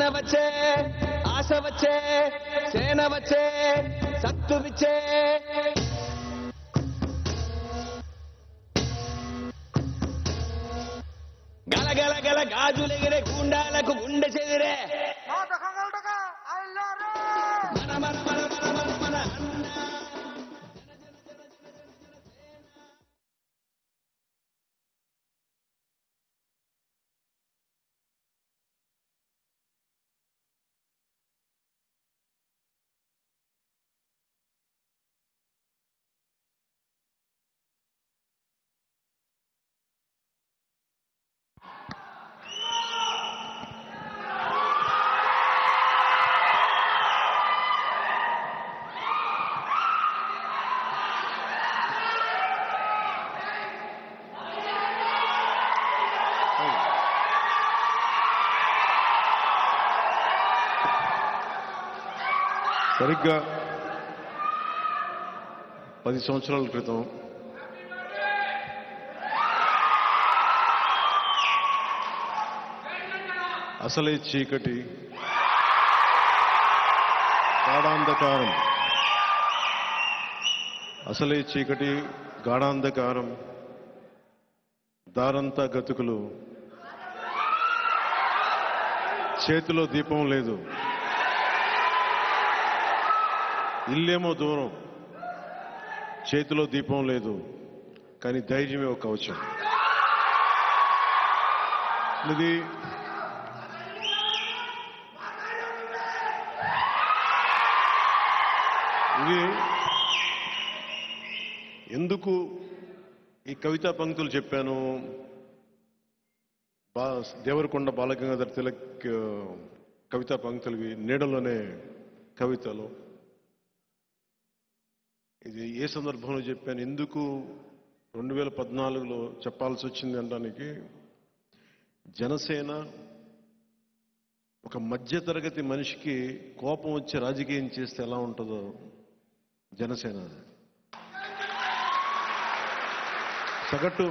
ఆన వచ్చే ఆశ వచ్చే సేన వచ్చే సత్తు విచ్చే గల గల గల గాజులెగిరే గుండాలకు గుండె చెదిరే మన మన మన మన మన మన అన్న సరిగ్గా 10 సంవత్సరాల క్రితం అసలే చీకటి గాఢాంధకారం అసలే చీకటి గాఢాంధకారం దారంతా గతుకులు చేతిలో దీపం లేదు ఇల్లేమో దూరం చేతిలో దీపం లేదు కానీ ధైర్యమే ఒక కవచం ఇది ఎందుకు ఈ కవితా పంక్తులు చెప్పాను దేవరకొండ బాలగంగాధర్ తిలక్ కవితా పంక్తులవి నీడలోనే కవితలు ఇది ఏ సందర్భంలో చెప్పాను ఎందుకు 2014లో చెప్పాల్సి వచ్చింది అనడానికి జనసేన ఒక మధ్యతరగతి మనిషికి కోపం వచ్చి రాజకీయం చేస్తే ఎలా ఉంటుందో జనసేన సగటు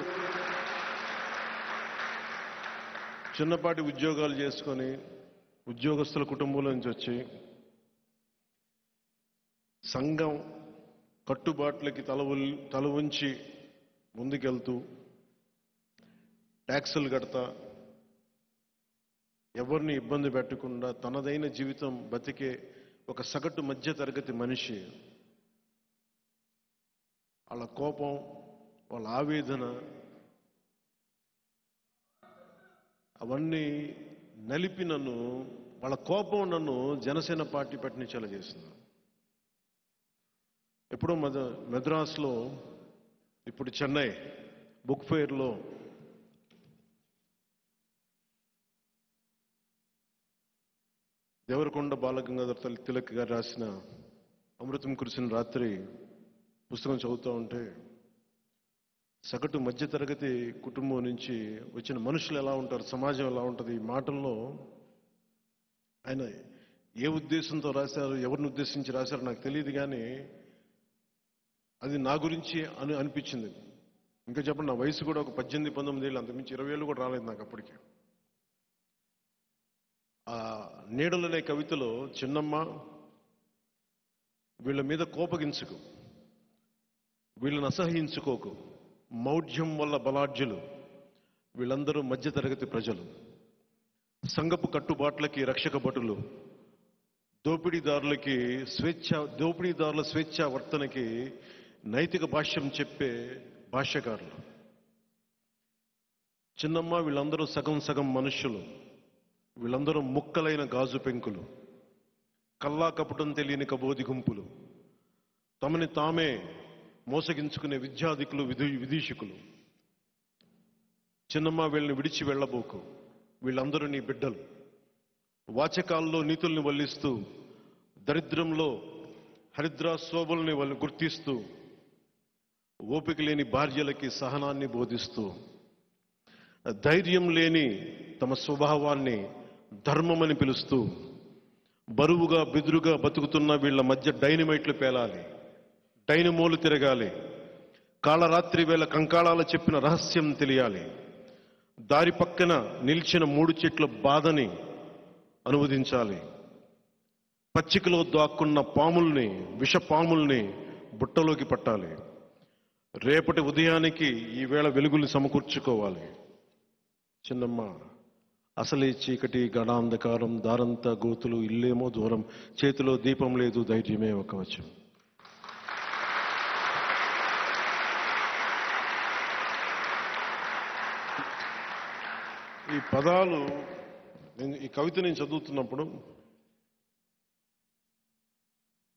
చిన్నపాటి ఉద్యోగాలు చేసుకొని ఉద్యోగస్తుల కుటుంబంలో నుంచి వచ్చి సంఘం కట్టుబాట్లకి తల ఉంచి ముందుకెళ్తూ ట్యాక్సులు కడతా ఎవరిని ఇబ్బంది పెట్టకుండా తనదైన జీవితం బతికే ఒక సగటు మధ్య తరగతి మనిషి వాళ్ళ కోపం వాళ్ళ ఆవేదన అవన్నీ నలిపి నన్ను వాళ్ళ కోపం నన్ను జనసేన పార్టీ పట్టించేలా చేసింది ఎప్పుడో మద్రాసులో ఇప్పుడు చెన్నై బుక్ ఫెయిర్లో దేవరకొండ బాలగంగాధర్ తిలక్ గారు రాసిన అమృతం కురిసిన రాత్రి పుస్తకం చదువుతూ ఉంటే సగటు మధ్యతరగతి కుటుంబం నుంచి వచ్చిన మనుషులు ఎలా ఉంటారు సమాజం ఎలా ఉంటుంది ఈ మాటల్లో ఆయన ఏ ఉద్దేశంతో రాశారు ఎవరిని ఉద్దేశించి రాశారో నాకు తెలియదు కానీ అది నా గురించి అనిపించింది ఇంకా చెప్పండి నా వయసు కూడా ఒక 18-19 ఏళ్ళు అంతకుమించి 20 ఏళ్ళు కూడా రాలేదు నాకు అప్పటికి ఆ నీడలనే కవితలో చిన్నమ్మ వీళ్ళ మీద కోపగించుకు వీళ్ళని అసహ్యించుకోకు మౌఢ్యం వల్ల బలాఢ్యులు వీళ్ళందరూ మధ్యతరగతి ప్రజలు సంఘపు కట్టుబాట్లకి రక్షక భటులు దోపిడీదారుల స్వేచ్ఛా వర్తనకి నైతిక భాష్యం చెప్పే భాష్యకారులు చిన్నమ్మ వీళ్ళందరూ సగం సగం మనుష్యులు వీళ్ళందరూ ముక్కలైన గాజు పెంకులు కల్లా కపటం తెలియని కబోది గుంపులు తమని తామే మోసగించుకునే విద్యాధికులు విదూషకులు చిన్నమ్మ వీళ్ళని విడిచి వెళ్ళబోకు వీళ్ళందరూ నీ బిడ్డలు వాచకాల్లో నీతుల్ని వల్లిస్తూ దరిద్రంలో హరిద్రా శోభల్ని వాళ్ళని గుర్తిస్తూ ఓపిక లేని భార్యలకి సహనాన్ని బోధిస్తూ ధైర్యం లేని తమ స్వభావాన్ని ధర్మమని పిలుస్తూ బరువుగా బెదురుగా బతుకుతున్న వీళ్ళ మధ్య డైనమైట్లు పేలాలి డైనమోలు తిరగాలి కాళరాత్రి వేళ కంకాళాలు చెప్పిన రహస్యం తెలియాలి దారి పక్కన నిలిచిన 3 చెట్ల బాధని అనువదించాలి. పచ్చికలో దాక్కున్న పాముల్ని, విష పాముల్ని బుట్టలోకి పట్టాలి. రేపటి ఉదయానికి ఈవేళ వెలుగులు సమకూర్చుకోవాలి. చిన్నమ్మ, అసలే చీకటి గడాంధకారం, దారంతా గోతులు, ఇల్లేమో దూరం, చేతిలో దీపం లేదు, ధైర్యమే ఒక వచనం. ఈ పదాలు ఈ కవిత నేను చదువుతున్నప్పుడు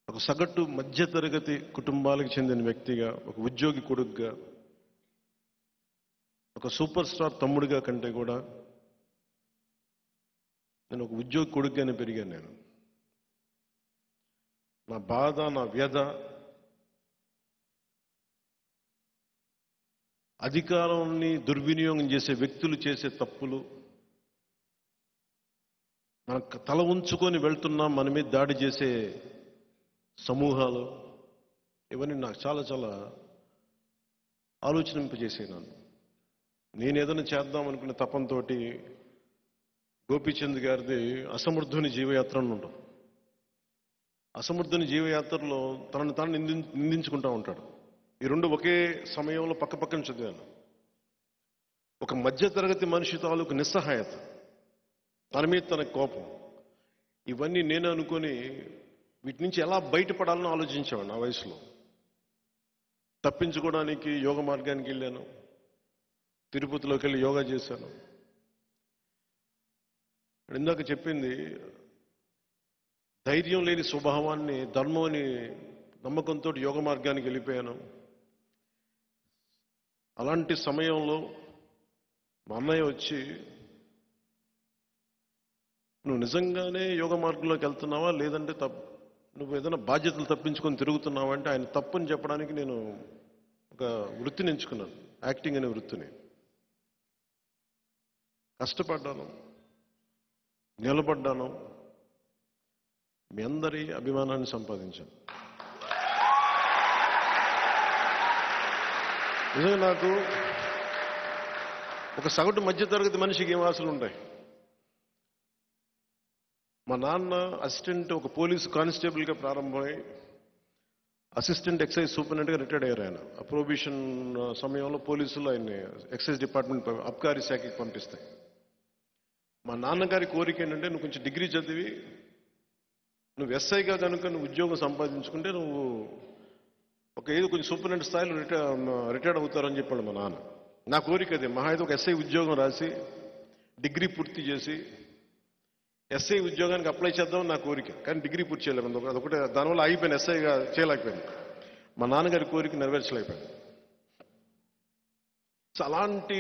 ఒక సగటు మధ్యతరగతి కుటుంబాలకు చెందిన వ్యక్తిగా, ఒక ఉద్యోగి కొడుకుగా, ఒక సూపర్ స్టార్ తమ్ముడిగా కంటే కూడా నేను ఒక ఉద్యోగి కొడుకుగానే పెరిగాను. నేను నా బాధ, నా వ్యధ అధికారాన్ని దుర్వినియోగం చేసే వ్యక్తులు చేసే తప్పులు, మన తల ఉంచుకొని వెళ్తున్నాం మన మీద దాడి చేసే సమూహాలు, ఇవన్నీ నాకు చాలా చాలా ఆలోచనింపజేసాయి. నేను ఏదైనా చేద్దాం అనుకునే తపంతో గోపీచంద్ గారిది అసమర్థుని జీవయాత్ర అని ఉంటుంది. అసమర్థుని జీవయాత్రలో తనను తాను నిందించుకుంటా ఉంటాడు. ఈ రెండు ఒకే సమయంలో పక్క పక్కన చదివాను. ఒక మధ్యతరగతి మనిషి తాలూకు నిస్సహాయత, తన మీద తన కోపం, ఇవన్నీ నేను అనుకొని వీటి నుంచి ఎలా బయటపడాలని ఆలోచించాను. నా వయసులో తప్పించుకోవడానికి యోగ మార్గానికి వెళ్ళాను. తిరుపతిలోకి వెళ్ళి యోగా చేశాను. ఇందాక చెప్పింది ధైర్యం లేని స్వభావాన్ని, ధర్మాన్ని నమ్మకంతో యోగ మార్గానికి వెళ్ళిపోయాను. అలాంటి సమయంలో మా అన్నయ్య వచ్చి, నువ్వు నిజంగానే యోగ మార్గంలోకి వెళ్తున్నావా, లేదంటే నువ్వు ఏదైనా బాధ్యతలు తప్పించుకొని తిరుగుతున్నావా అంటే, ఆయన తప్పని చెప్పడానికి నేను ఒక వృత్తిని ఎంచుకున్నాను, యాక్టింగ్ అనే వృత్తిని. కష్టపడ్డాను, నిలబడ్డాను, మీ అందరి అభిమానాన్ని సంపాదించాను. నిజంగా నాకు ఒక సగటు మధ్యతరగతి మనిషికి ఏం ఆశలు ఉంటాయి. మా నాన్న అసిస్టెంట్, ఒక పోలీసు కానిస్టేబుల్గా ప్రారంభమై అసిస్టెంట్ ఎక్సైజ్ సూపరింటెండెంట్గా రిటైర్డ్ అయ్యారు. ఆయన ప్రొహిబిషన్ సమయంలో పోలీసులు ఆయన్ని ఎక్సైజ్ డిపార్ట్మెంట్ అబ్కారీ శాఖకి పంపిస్తాయి. మా నాన్నగారి కోరిక ఏంటంటే, నువ్వు కొంచెం డిగ్రీ చదివి నువ్వు ఎస్ఐగా కనుక నువ్వు ఉద్యోగం సంపాదించుకుంటే నువ్వు ఏదో కొంచెం సూపరింటెండెంట్ స్థాయిలో రిటైర్డ్ అవుతారని చెప్పాడు మా నాన్న. నా కోరిక అదే, మహా అయితే ఒక ఎస్ఐ ఉద్యోగం రాసి డిగ్రీ పూర్తి చేసి ఎస్ఐ ఉద్యోగానికి అప్లై చేద్దామని నా కోరిక. కానీ డిగ్రీ పూర్తి చేయలేము, అదొకటే, దానివల్ల అయిపోయాను, ఎస్ఐగా చేయలేకపోయాను. మా నాన్నగారి కోరిక నెరవేర్చలేకపోయాను. సో అలాంటి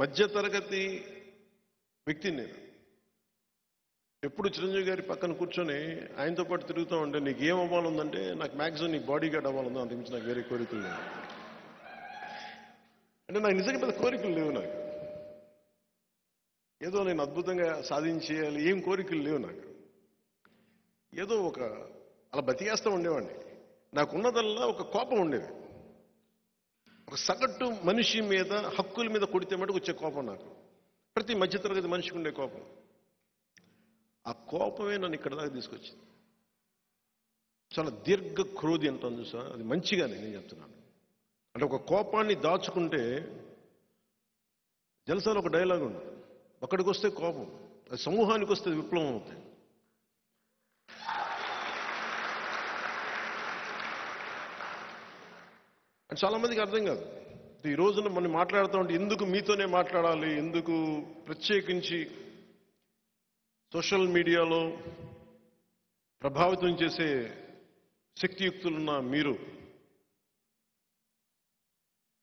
మధ్యతరగతి వ్యక్తిని నేను. ఎప్పుడు చిరంజీవి గారి పక్కన కూర్చొని ఆయనతో పాటు తిరుగుతూ ఉంటే, నీకు ఏం అవ్వాలందంటే, నాకు మ్యాక్సిమం నీకు బాడీ గార్డ్ అవ్వాలందో, అంతకుమించి నాకు వేరే కోరికలు లేవు. అంటే నాకు నిజంగా పెద్ద కోరికలు లేవు. నాకు ఏదో నేను అద్భుతంగా సాధించేయాలి ఏం కోరికలు లేవు. నాకు ఏదో అలా బతికేస్తూ ఉండేవాడిని. నాకున్నదల్లా ఒక కోపం ఉండేది. ఒక సగటు మనిషి మీద, హక్కుల మీద కొడితే మటుకు వచ్చే కోపం నాకు. ప్రతి మధ్యతరగతి మనిషికి ఉండే కోపం. ఆ కోపమే నన్ను ఇక్కడ దాకా తీసుకొచ్చింది. చాలా దీర్ఘ క్రోధి అంటాను చూసా, అది మంచిగానే నేను చెప్తున్నాను. అంటే ఒక కోపాన్ని దాచుకుంటే, జలసాలో ఒక డైలాగ్ ఉంది, అక్కడికి వస్తే కోపం, అది సమూహానికి వస్తే విప్లవం అవుతుంది. అని చాలా మందికి అర్థం కాదు. ఈ రోజున మనం మాట్లాడుతూ ఉంటే, ఎందుకు మీతోనే మాట్లాడాలి, ఎందుకు ప్రత్యేకించి సోషల్ మీడియాలో ప్రభావితం చేసే శక్తియుక్తులున్న మీరు,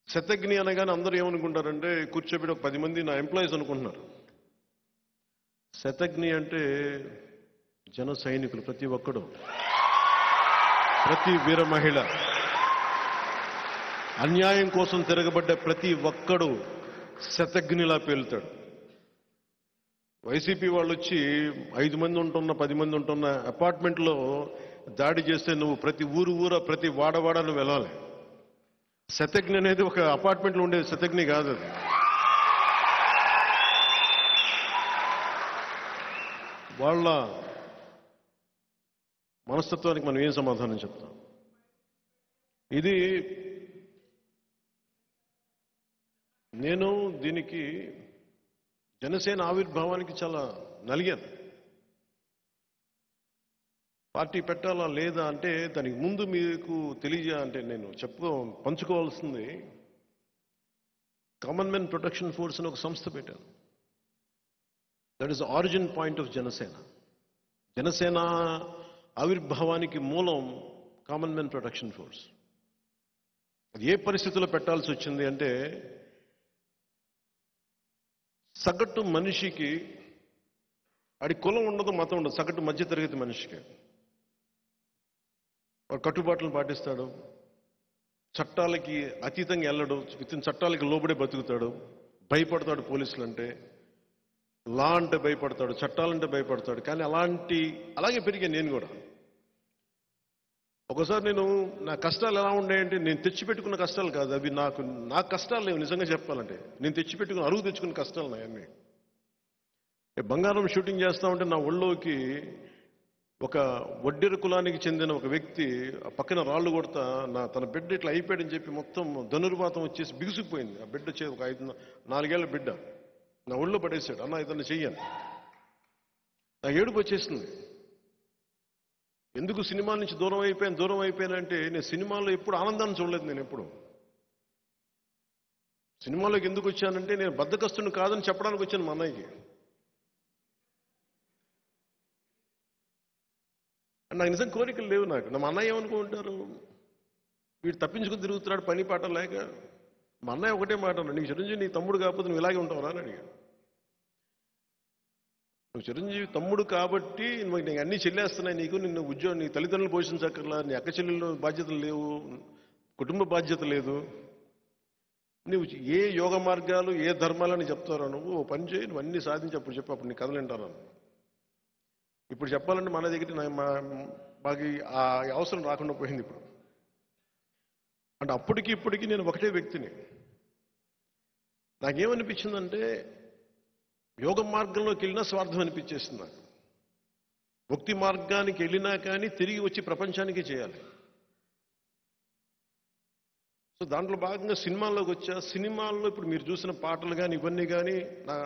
శతజ్ఞి అనగానే అందరూ ఏమనుకుంటారంటే, కూర్చోబెట్టి ఒక 10 మంది నా ఎంప్లాయీస్ అనుకుంటున్నారు. శతజ్ఞి అంటే జన సైనికులు, ప్రతి ఒక్కడు, ప్రతి వీర మహిళ, అన్యాయం కోసం తిరగబడ్డ ప్రతి ఒక్కడు శతజ్ఞిలా పేలుతాడు. వైసీపీ వాళ్ళు వచ్చి 5 మంది ఉంటున్న, 10 మంది ఉంటున్న అపార్ట్మెంట్లో దాడి చేస్తే నువ్వు ప్రతి ఊరు ప్రతి వాడవాడ నువ్వు వెళ్ళాలి. శతజ్ఞి అనేది ఒక అపార్ట్మెంట్లో ఉండే శతజ్ఞి కాదు. అది వాళ్ళ మనస్తత్వానికి మనం ఏం సమాధానం చెప్తాం? ఇది నేను దీనికి జనసేన ఆవిర్భావానికి చాలా నలిగాను. పార్టీ పెట్టాలా లేదా అంటే దానికి ముందు మీకు అంటే నేను పంచుకోవాల్సింది, కామన్ మెన్ ప్రొటెక్షన్ ఫోర్స్ అని ఒక సంస్థ పెట్టాను. That is the origin point of Janasena. Janasena ఆవిర్భావానికి మూలం కామన్ మెన్ ప్రొటెక్షన్ ఫోర్స్. అది ఏ పరిస్థితుల్లో పెట్టాల్సి వచ్చింది అంటే, సగటు మనిషికి వాడి కులం ఉండదు, మతం ఉండదు, సగటు మధ్యతరగతి మనిషికి వాడు కట్టుబాట్లను పాటిస్తాడు, చట్టాలకి అతీతంగా వెళ్ళడు, చట్టాలకి లోబడే బతుకుతాడు, భయపడతాడు పోలీసులు అంటే, లా అంటే భయపడతాడు, చట్టాలంటే భయపడతాడు. కానీ అలాగే పెరిగాను నేను కూడా. ఒకసారి నా కష్టాలు ఎలా ఉన్నాయంటే, నేను తెచ్చిపెట్టుకున్న కష్టాలు కాదు అవి, నా కష్టాలు లేవు. నిజంగా చెప్పాలంటే నేను అరువు తెచ్చుకున్న కష్టాలు నాయన్ని. బంగారం షూటింగ్ చేస్తా ఉంటే నా ఒళ్ళోకి ఒక వడ్డెర కులానికి చెందిన ఒక వ్యక్తి పక్కన రాళ్ళు కొడతా తన బిడ్డ ఇట్లా అయిపోయాడని చెప్పి మొత్తం ధనుర్వాతం వచ్చేసి బిగుసుకుపోయింది. ఆ బిడ్డ ఒక 4 ఏళ్ల బిడ్డ నా ఒళ్ళో పడేశాడు. అన్న ఇతన్ని చెయ్యను. నాకు ఏడుపు వచ్చేసింది. ఎందుకు సినిమాల నుంచి దూరం అయిపోయానంటే, నేను సినిమాల్లో ఎప్పుడు ఆనందాన్ని చూడలేదు. నేను ఎప్పుడు సినిమాలోకి ఎందుకు వచ్చానంటే, నేను బద్ధకస్తుని కాదని చెప్పడానికి వచ్చాను మా అన్నయ్యకి. నాకు నిజం కోరికలు లేవు. మా అన్నయ్య ఏమనుకుంటారు, వీడు తప్పించుకుని తిరుగుతున్నాడు పని పాట లేక. మా అన్నయ్య ఒకటే మాట అన్నాడు, నీకు చిరంజీవి నీ తమ్ముడు కాకపోతే నువ్వు ఇలాగే ఉంటావురా అని అడిగాడు. నువ్వు చిరంజీవి తమ్ముడు కాబట్టి నీకు అన్నీ చెల్లేస్తున్నాయి, నిన్ను ఉద్యోగం, నీ తల్లిదండ్రులు పోషించక్కర్లా, నీ అక్క చెల్లెళ్ళు బాధ్యతలు లేవు, కుటుంబ బాధ్యత లేదు, నువ్వు ఏ యోగ మార్గాలు ఏ ధర్మాలని చెప్తారో నువ్వు పని చేయి, నువ్వు అన్నీ సాధించి అప్పుడు చెప్పు, అప్పుడు నీ కథలు వింటాను. ఇప్పుడు చెప్పాలంటే మన దగ్గర మాకు ఆ అవసరం రాకుండా పోయింది ఇప్పుడు. అంటే అప్పటికి ఇప్పటికీ నేను ఒకటే వ్యక్తిని. నాకేమనిపించిందంటే, యోగ మార్గంలోకి వెళ్ళినా స్వార్థం అనిపించేస్తుంది నాకు. భక్తి మార్గానికి వెళ్ళినా కానీ తిరిగి వచ్చి ప్రపంచానికి చేయాలి. సో దాంట్లో భాగంగా సినిమాల్లోకి వచ్చా. సినిమాల్లో ఇప్పుడు మీరు చూసిన పాటలు కానీ ఇవన్నీ కానీ నా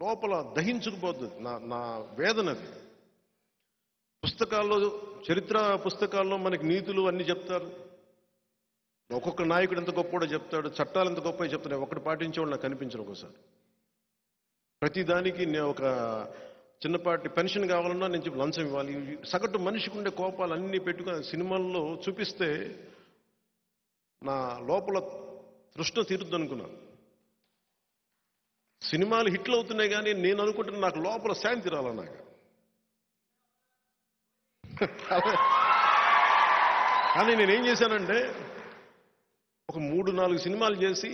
లోపల దహించుకుపోతుంది, నా వేదనది. పుస్తకాల్లో, చరిత్ర పుస్తకాల్లో మనకి నీతులు అన్నీ చెప్తారు, ఒక్కొక్క నాయకుడు ఎంత గొప్ప చెప్తాడు, చట్టాలు ఎంత గొప్ప చెప్తాడు. ఒకటి పాటించేవాడు నాకు కనిపించను. ఒకసారి ప్రతిదానికి నేను ఒక చిన్నపాటి పెన్షన్ కావాలన్నా నేను చెప్పి లంచం ఇవ్వాలి. సగటు మనిషికి ఉండే కోపాలు అన్నీ పెట్టుకుని సినిమాల్లో చూపిస్తే నా లోపల తృష్ణ తీరుద్దు అనుకున్నాను. సినిమాలు హిట్లు అవుతున్నాయి కానీ నేను అనుకుంటున్నా నాకు లోపల శాంతి రాల. నాకు కానీ నేనేం చేశానంటే, ఒక 3-4 సినిమాలు చేసి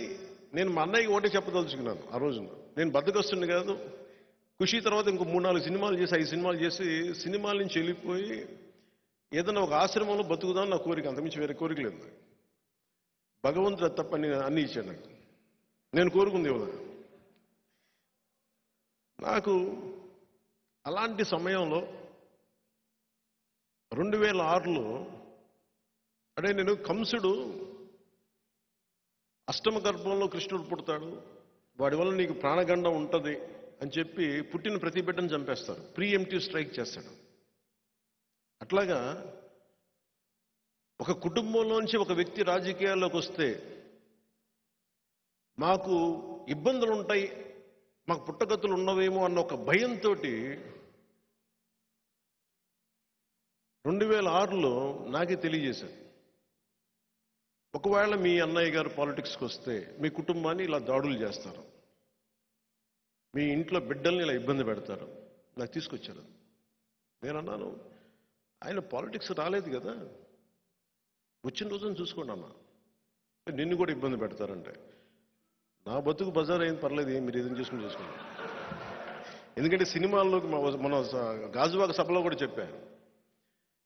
నేను మా అన్నయ్యకి ఒకటే చెప్పదలుచుకున్నాను ఆ రోజున. నేను బద్దకొస్తుండే కాదు, ఖుషి తర్వాత ఇంకో 3-4 సినిమాలు చేసి 5 సినిమాలు చేసి సినిమాల నుంచి వెళ్ళిపోయి ఏదైనా ఒక ఆశ్రమంలో బతుకుదాం నా కోరిక. అంతకుమించి వేరే కోరిక లేదు నాకు. భగవంతుడు తప్ప అన్నీ ఇచ్చాడు నాకు. నేను కోరుకుంది ఇవ్వదా. నాకు అలాంటి సమయంలో 2006లో అంటే నేను కంసుడు అష్టమ గర్భంలో కృష్ణుడు పుడతాడు, వాడి వల్ల నీకు ప్రాణగండం ఉంటుంది అని చెప్పి పుట్టిన ప్రతి బిడ్డను చంపేస్తారు, ప్రీఎంప్టివ్ స్ట్రైక్ చేస్తాడు. అట్లాగా ఒక కుటుంబంలోంచి ఒక వ్యక్తి రాజకీయాల్లోకి వస్తే మాకు ఇబ్బందులు ఉంటాయి, మాకు పుట్టగతులు ఉన్నవేమో అన్న ఒక భయంతో 2006లో నాకే తెలియజేశాను, ఒకవేళ మీ అన్నయ్య గారు పాలిటిక్స్కి వస్తే మీ కుటుంబాన్ని ఇలా దాడులు చేస్తారు, మీ ఇంట్లో బిడ్డల్ని ఇలా ఇబ్బంది పెడతారు. నాకు తీసుకొచ్చారు. నేను అన్నాను, ఆయన పాలిటిక్స్ రాలేదు కదా, వచ్చిన రోజున చూసుకోండి అన్న, నిన్ను కూడా ఇబ్బంది పెడతారంటే నా బతుకు బజార్ అయింది, పర్లేదు, మీరు ఏదైనా చేసుకుని చేసుకోండి. ఎందుకంటే సినిమాల్లోకి మన గాజువాక సభలో కూడా చెప్పాను,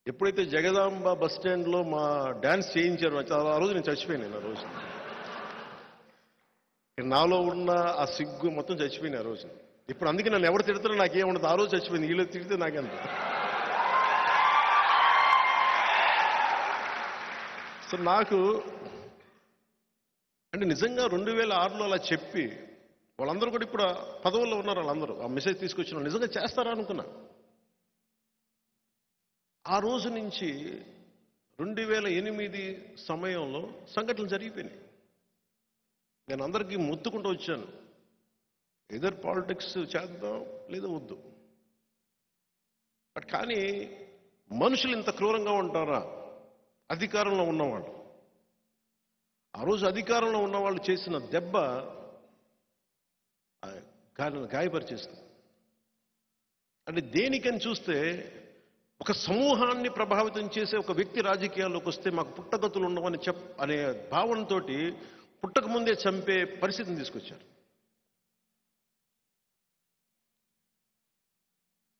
ఎప్పుడైతే జగదాంబ బస్ స్టాండ్లో మా డ్యాన్స్ చేయించారు ఆ రోజు నేను చచ్చిపోయాను. ఆ రోజు నాలో ఉన్న ఆ సిగ్గు మొత్తం చచ్చిపోయింది ఆ రోజు. ఇప్పుడు అందుకే నన్ను ఎవరు తిడతారో నాకేముండదు. ఆ రోజు చచ్చిపోయింది, వీళ్ళు తిడితే నాకెంత. సో నాకు అంటే నిజంగా 2006లో అలా చెప్పి వాళ్ళందరూ కూడా ఇప్పుడు పదవుల్లో ఉన్నారు. వాళ్ళందరూ ఆ మెసేజ్ తీసుకొచ్చిన నిజంగా చేస్తారా అనుకున్నా. ఆ రోజు నుంచి 2008 సమయంలో సంఘటనలు జరిగిపోయినాయి. నేను అందరికీ మొత్తుకుంటూ వచ్చాను, ఎదర్ పాలిటిక్స్ చేద్దాం లేదా వద్దు. బట్ కానీ మనుషులు ఇంత క్రూరంగా ఉంటారా? అధికారంలో ఉన్నవాళ్ళు, ఆ రోజు అధికారంలో ఉన్నవాళ్ళు చేసిన దెబ్బ గాయపరిచేస్తుంది. అంటే దేనికని చూస్తే ఒక సమూహాన్ని ప్రభావితం చేసే ఒక వ్యక్తి రాజకీయాల్లోకి వస్తే మాకు పుట్టగతులు ఉండవని అనే భావనతో పుట్టక ముందే చంపే పరిస్థితిని తీసుకొచ్చారు.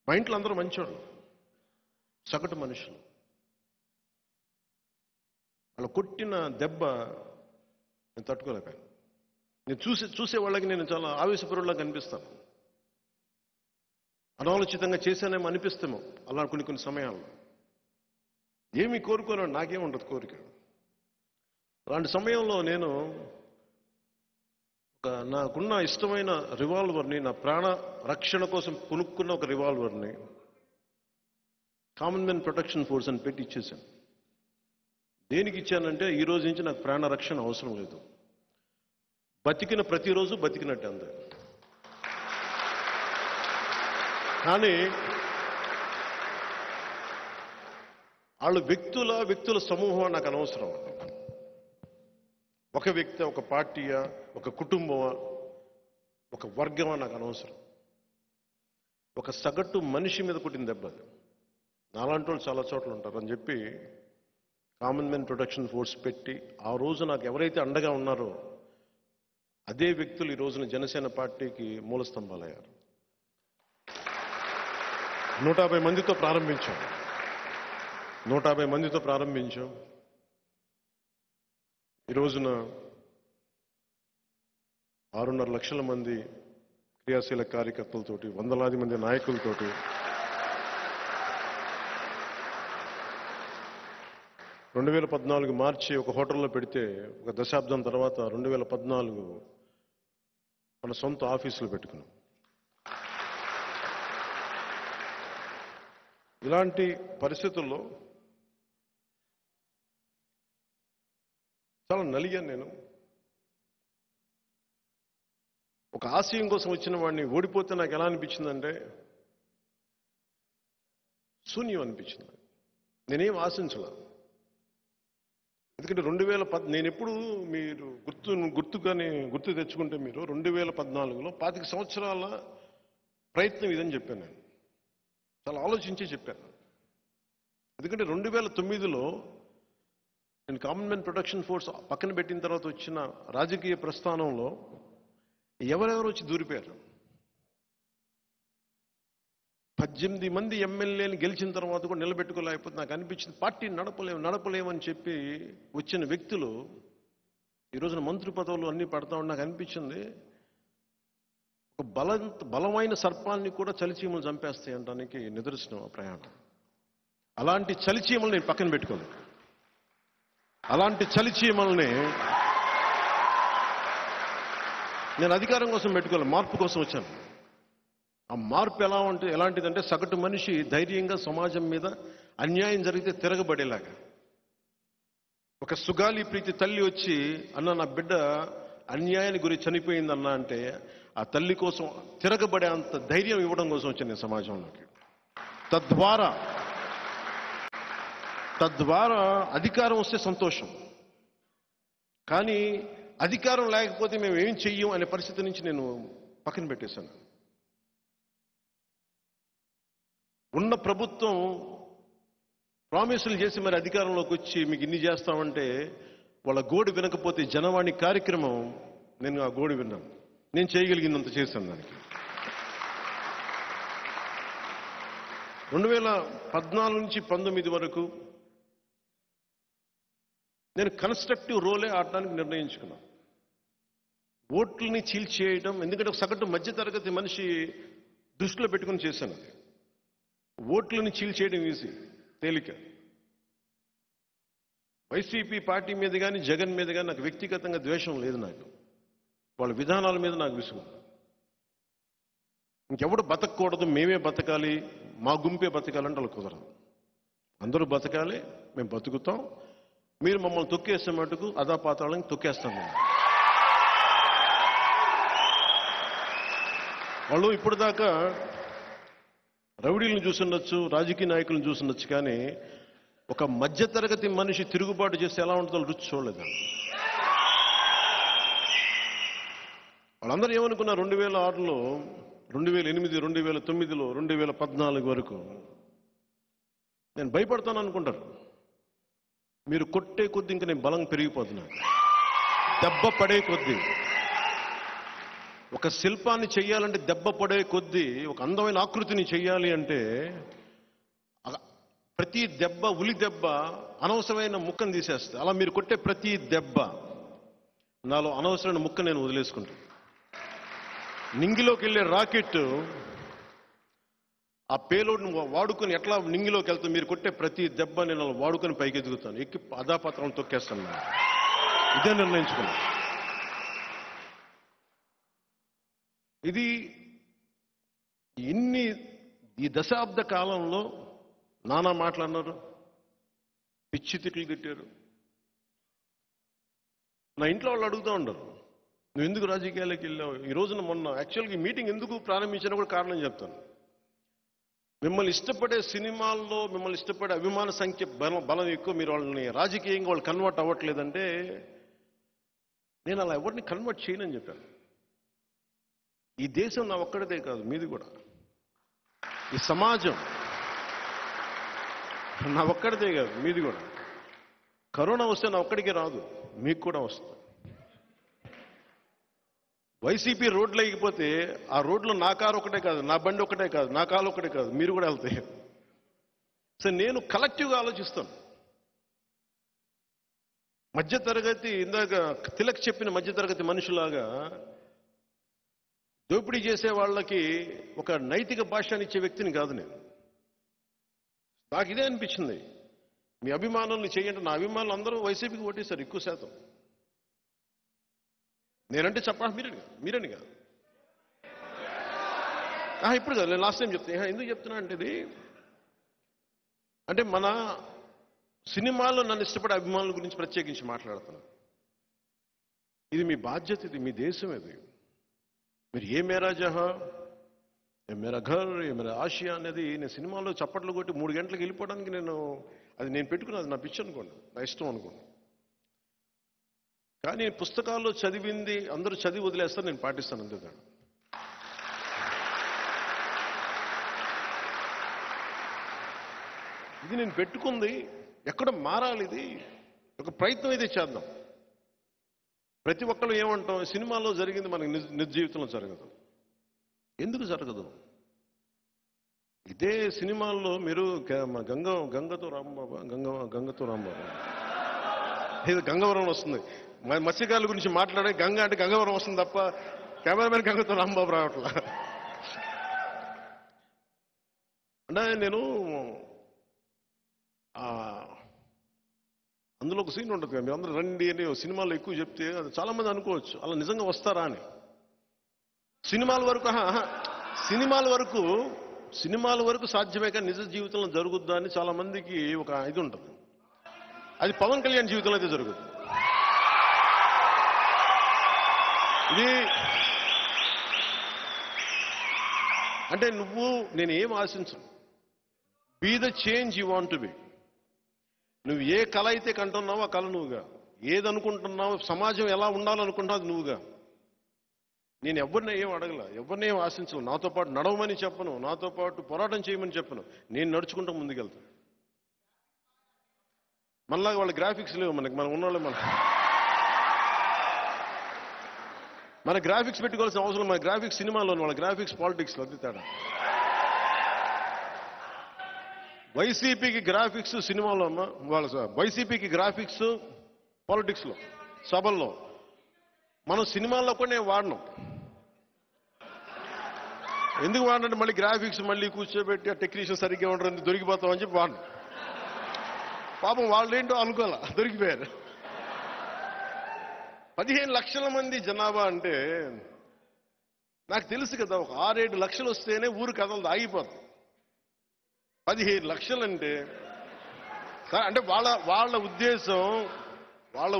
మా ఇంట్లో అందరూ మంచోళ్ళు, సగటు మనుషులు. వాళ్ళు కొట్టిన దెబ్బ నేను తట్టుకోలేకపోయాను. నేను చూసే వాళ్ళకి నేను చాలా ఆవేశపరులా కనిపిస్తాను. అనాలోచితంగా చేశానేమో అనిపిస్తేమో అలా కొన్ని సమయాల్లో. ఏమి కోరుకోను, నాకేముండదు కోరిక. అలాంటి సమయంలో నేను నాకున్న ఇష్టమైన రివాల్వర్ని, నా ప్రాణ రక్షణ కోసం కొనుక్కున్న ఒక రివాల్వర్ని కామన్మెన్ ప్రొటెక్షన్ ఫోర్స్ అని పెట్టి ఇచ్చేశాను. దేనికి ఇచ్చానంటే ఈ రోజు నుంచి నాకు ప్రాణ రక్షణ అవసరం లేదు, బతికిన ప్రతిరోజు బతికినట్టే అంతే. కానీ వాళ్ళు వ్యక్తుల సమూహం నాకు అనవసరం. ఒక వ్యక్తి, ఒక పార్టీయా, ఒక కుటుంబమా, ఒక వర్గమా నాకు అనవసరం. ఒక సగటు మనిషి మీద కొట్టిన దెబ్బ అది. నాలాంటి వాళ్ళు చాలా చోట్ల ఉంటారు అని చెప్పి కామన్ మెన్ ప్రొటెక్షన్ ఫోర్స్ పెట్టి ఆ రోజు నాకు ఎవరైతే అండగా ఉన్నారో అదే వ్యక్తులు ఈ రోజున జనసేన పార్టీకి మూల స్తంభాలయ్యారు. 150 మందితో ప్రారంభించాం. 150 మందితో ప్రారంభించాం. ఈ రోజున 6.5 లక్షల మంది క్రియాశీల కార్యకర్తలతోటి, వందలాది మంది నాయకులతోటి 2014 మార్చి ఒక హోటల్లో పెడితే ఒక దశాబ్దం తర్వాత 2014 మన సొంత ఆఫీసులు పెట్టుకున్నాం. ఇలాంటి పరిస్థితుల్లో చాలా నలిగాను నేను. ఒక ఆశయం కోసం వచ్చిన వాడిని ఓడిపోతే నాకు ఎలా అనిపించిందంటే శూన్యం అనిపించింది. నేనేం ఆశించలా. ఎందుకంటే 2010 నేను ఎప్పుడు మీరు గుర్తు తెచ్చుకుంటే మీరు 2014లో 25 సంవత్సరాల ప్రయత్నం ఇదని చెప్పాను. నేను చాలా ఆలోచించే చెప్పాను. ఎందుకంటే 2009లో నేను కామన్ మెన్ ప్రొటెక్షన్ ఫోర్స్ పక్కన పెట్టిన తర్వాత వచ్చిన రాజకీయ ప్రస్థానంలో ఎవరెవరు వచ్చి దూరిపోయారు. 18 మంది ఎమ్మెల్యేని గెలిచిన తర్వాత కూడా నిలబెట్టుకోలేకపోతే నాకు అనిపించింది పార్టీ నడపలేమని చెప్పి వచ్చిన వ్యక్తులు ఈ రోజున మంత్రి పదవులు అన్నీ పడతా ఉండి నాకు అనిపించింది ఒక బలమైన సర్పాన్ని కూడా చలిచీమలు చంపేస్తాయి అనడానికి నిదర్శనం ఆ ప్రయాణం. అలాంటి చలిచీమలు నేను పక్కన పెట్టుకోలేదు. అలాంటి చలిచీమల్ని నేను అధికారం కోసం పెట్టుకోలేదు, మార్పు కోసం వచ్చాను. ఆ మార్పు ఎలాంటిదంటే సగటు మనిషి ధైర్యంగా సమాజం మీద అన్యాయం జరిగితే తిరగబడేలాగా. ఒక సుగాలి ప్రీతి తల్లి వచ్చి అన్న నా బిడ్డ అన్యాయానికి గురి చనిపోయిందన్నా అంటే ఆ తల్లి కోసం తిరగబడే అంత ధైర్యం ఇవ్వడం కోసం వచ్చాను నేను సమాజంలోకి. తద్వారా అధికారం వస్తే సంతోషం, కానీ అధికారం లేకపోతే మేము ఏం చెయ్యం అనే పరిస్థితి నుంచి నేను పక్కన పెట్టేశాను. ఉన్న ప్రభుత్వం ప్రామిసులు చేసి మరి అధికారంలోకి వచ్చి మీకు ఇన్ని చేస్తామంటే వాళ్ళ గోడు వినకపోతే జనవాణి కార్యక్రమం నేను ఆ గోడు విన్నాను. నేను చేయగలిగినంత చేశాను దానికి. 2014 నుంచి 19 వరకు నేను కన్స్ట్రక్టివ్ రోలే ఆడడానికి నిర్ణయించుకున్నాను. ఓట్లని చీల్చేయడం, ఎందుకంటే ఒక సగటు మధ్యతరగతి మనిషి దృష్టిలో పెట్టుకుని చేశాను అది. ఓట్లని చీల్చేయడం ఈజీ, తేలిక. వైసీపీ పార్టీ మీద కానీ జగన్ మీద కానీ నాకు వ్యక్తిగతంగా ద్వేషం లేదు. నాకు వాళ్ళ విధానాల మీద నాకు విసుగు. ఇంకెవడు బతకూడదు, మేమే బతకాలి, మా గుంపే బతకాలంటే వాళ్ళు కుదరదు. అందరూ బతకాలి, మేము బతుకుతాం. మీరు మమ్మల్ని తొక్కేసే మటుకు అధాపాతాళం తొక్కేస్తాం. వాళ్ళు ఇప్పుడు దాకా రౌడీలను చూసుండొచ్చు, రాజకీయ నాయకులను చూసుండొచ్చు, కానీ ఒక మధ్యతరగతి మనిషి తిరుగుబాటు చేస్తే ఎలా ఉంటుందో రుచి చూడలేదు. వాళ్ళందరూ ఏమనుకున్నారు 2006లో, 2008, 2009లో, 2014 వరకు నేను భయపడతాను అనుకుంటారు. మీరు కొట్టే కొద్దీ ఇంకా నేను బలం పెరిగిపోతున్నాను, దెబ్బ పడే కొద్దీ. ఒక శిల్పాన్ని చెయ్యాలంటే దెబ్బ పడే కొద్దీ, ఒక అందమైన ఆకృతిని చెయ్యాలి అంటే ప్రతి దెబ్బ, ఉలి దెబ్బ అనవసరమైన ముక్కను తీసేస్తే, అలా మీరు కొట్టే ప్రతి దెబ్బ నాలో అనవసరమైన ముక్క నేను వదిలేసుకుంటాను. నింగిలోకి వెళ్ళే రాకెట్ ఆ పేలోడ్ని వాడుకొని ఎట్లా నింగిలోకి వెళ్తే, మీరు కొట్టే ప్రతి దెబ్బ నేను అలా వాడుకొని పైకి ఎదుగుతాను, ఎక్కి అధాపాత్రం తొక్కేస్తాను. ఇదే నిర్ణయించుకున్నాను. ఇది ఈ దశాబ్ద కాలంలో నానా మాట్లాడినారు, పిచ్చి తిట్లు తిట్టారు. నా ఇంట్లో వాళ్ళు అడుగుతూ ఉండరు, నువ్వు ఎందుకు రాజకీయాలకు వెళ్ళావు? ఈ రోజున మొన్న యాక్చువల్గా ఈ మీటింగ్ ఎందుకు ప్రారంభించినా కూడా కారణం చెప్తాను. మిమ్మల్ని ఇష్టపడే సినిమాల్లో మిమ్మల్ని ఇష్టపడే అభిమాన సంఖ్య బలం ఎక్కువ. మీరు వాళ్ళని రాజకీయంగా వాళ్ళు కన్వర్ట్ అవ్వట్లేదంటే, నేను అలా ఎవరిని కన్వర్ట్ చేయనని చెప్పాను. ఈ దేశం నా ఒక్కడిదే కాదు, మీది కూడా. ఈ సమాజం నా ఒక్కడిదే కాదు, మీది కూడా. కరోనా వస్తే నా ఒక్కడికే రాదు, మీకు కూడా వస్తుంది. వైసీపీ రోడ్లు లేకపోతే ఆ రోడ్లో నా కారు ఒకటే కాదు, నా బండి ఒకటే కాదు, నా కాలు ఒకటే కాదు, మీరు కూడా వెళ్తాయి. సో నేను కలెక్టివ్గా ఆలోచిస్తాను. మధ్యతరగతి, ఇందాక తిలక్ చెప్పిన మధ్యతరగతి మనుషులాగా దోపిడీ చేసే వాళ్ళకి ఒక నైతిక భాషని ఇచ్చే వ్యక్తిని కాదు నేను. నాకు ఇదే అనిపించింది. మీ అభిమానుల్ని చేయండి. నా అభిమానులు అందరూ వైసీపీకి ఓటేశారు ఎక్కువ శాతం. నేనంటే చెప్పాలి, మీరని కాదు. ఇప్పుడు కాదు, నేను లాస్ట్ టైం చెప్తాను. ఎందుకు చెప్తున్నా అంటే, ఇది అంటే మన సినిమాల్లో నన్ను ఇష్టపడే అభిమానుల గురించి ప్రత్యేకించి మాట్లాడుతున్నాను. ఇది మీ బాధ్యత, ఇది మీ దేశం. ఇది మీరు ఏ మేరా జహా, ఏ మేరా ఘర్, ఏ మేరా ఆసియా అనేది నేను సినిమాలో చప్పట్లు కొట్టి 3 గంటలకు వెళ్ళిపోవడానికి నేను పెట్టుకున్నది నా పిచ్చి అనుకోండి, నా ఇష్టం అనుకోండి. కానీ పుస్తకాల్లో చదివింది అందరూ చదివి వదిలేస్తారు, నేను పాటిస్తాను. అందుకని ఇది నేను పెట్టుకుంది ఎక్కడ మారాలి, ఇది ఒక ప్రయత్నం అయితే చేద్దాం. ప్రతి ఒక్కళ్ళు ఏమంటాం, సినిమాలో జరిగింది మనకి నిజ జీవితంలో జరగదు. ఎందుకు జరగదు? ఇదే సినిమాల్లో మీరు గంగతో రాంబాబు, ఇది గంగవరం వస్తుంది. మత్స్యకారుల గురించి మాట్లాడే గంగ అంటే గంగవరం వస్తుంది తప్ప కెమెరామెన్ గంగతో రాంబాబు రావట్లా. అంటే నేను అందులో ఒక సీన్ ఉంటుంది, మీరు అందరూ రండి అని సినిమాలో ఎక్కువ చెప్తే అది చాలా మంది అనుకోవచ్చు అలా నిజంగా వస్తారా అని. సినిమాల వరకు సాధ్యమే కానీ నిజ జీవితంలో జరుగుద్దా అని చాలా మందికి ఒక ఇది ఉంటుంది. అది పవన్ కళ్యాణ్ జీవితంలో అయితే జరుగుతుంది. ఇది అంటే నేను ఏం ఆశించను. Be the change you want to be. నువ్వు ఏ కళ అయితే కంటున్నావో ఆ కళ నువ్వుగా, ఏదనుకుంటున్నావో సమాజం ఎలా ఉండాలనుకుంటున్నావు అది నువ్వుగా. నేను ఎవరిని ఏం అడగల, ఎవరిని ఏం ఆశించను. నాతో పాటు నడవమని చెప్పను, నాతో పాటు పోరాటం చేయమని చెప్పను. నేను నడుచుకుంటూ ముందుకెళ్తాను. మనలాగా వాళ్ళ గ్రాఫిక్స్ లేవు మనం ఉన్నవాళ్ళు. మన గ్రాఫిక్స్ పెట్టుకోవాల్సిన అవసరం, మన గ్రాఫిక్స్ సినిమాలో, వాళ్ళ గ్రాఫిక్స్ పాలిటిక్స్లో అది తేడా. వైసీపీకి గ్రాఫిక్స్ సినిమాలో వైసీపీకి గ్రాఫిక్స్ పాలిటిక్స్లో, సభల్లో. మనం సినిమాల్లో కూడా నేను వాడను. ఎందుకు వాడినంటే మళ్ళీ గ్రాఫిక్స్ మళ్ళీ కూర్చోబెట్టి ఆ టెక్నీషియన్ సరిగ్గా ఉండరు దొరికిపోతాం అని చెప్పి వాడను. పాపం వాళ్ళు ఏంటో అనుకోవాలా, దొరికిపోయారు. 15 లక్షల మంది జనాభా అంటే నాకు తెలుసు కదా, ఒక 6-7 లక్షలు వస్తేనే ఊరు కథలు ఆగిపోతాం. 15 లక్షలు అంటే అంటే వాళ్ళ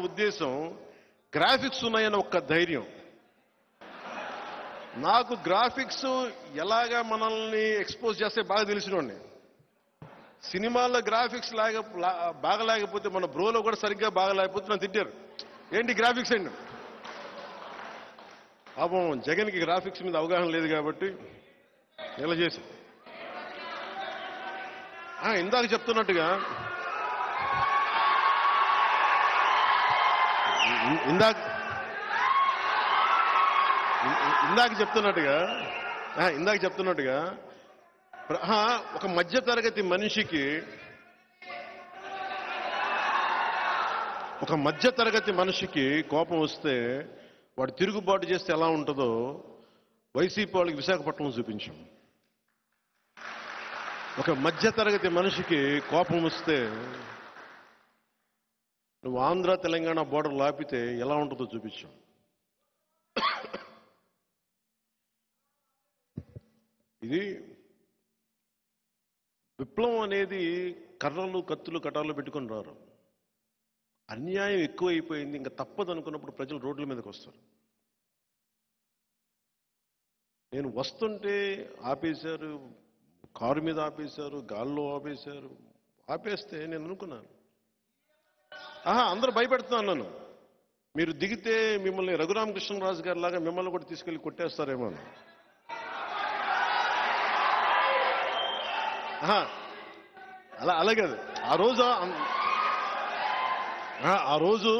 ఉద్దేశం గ్రాఫిక్స్ ఉన్నాయని ఒక్క ధైర్యం. నాకు గ్రాఫిక్స్ ఎలాగా మనల్ని ఎక్స్పోజ్ చేస్తే బాగా తెలిసినోండి. సినిమాల్లో గ్రాఫిక్స్ బాగా లేకపోతే మన బ్రోలో కూడా సరిగ్గా బాగా లేకపోతే నన్ను తిట్టారు, ఏంటి గ్రాఫిక్స్ అండి. పాపం జగన్కి గ్రాఫిక్స్ మీద అవగాహన లేదు కాబట్టి ఇలా చేసి ఇందాక చెప్తున్నట్టుగా ఒక మధ్యతరగతి మనిషికి కోపం వస్తే వాడు తిరుగుబాటు చేస్తే ఎలా ఉంటుందో వైసీపీ వాళ్ళకి విశాఖపట్నం చూపించాం. ఒక మధ్యతరగతి మనిషికి కోపం వస్తే నువ్వు ఆంధ్ర తెలంగాణ బోర్డర్ లాపితే ఎలా ఉంటుందో చూపించాం. ఇది విప్లవం అనేది కర్రలు కత్తులు కటాలు పెట్టుకొని రారు. అన్యాయం ఎక్కువైపోయింది, ఇంకా తప్పదు అనుకున్నప్పుడు ప్రజలు రోడ్ల మీదకి వస్తారు. నేను వస్తుంటే ఆపేశారు, కారు మీద ఆపేశారు, గాల్లో ఆపేశారు. ఆపేస్తే నేను అనుకున్నాను, అందరూ భయపెడుతున్నాను నన్ను, మీరు దిగితే మిమ్మల్ని రఘురామకృష్ణరాజు గారి లాగా మిమ్మల్ని కూడా తీసుకెళ్లి కొట్టేస్తారేమో అని. అలాగే ఆ రోజు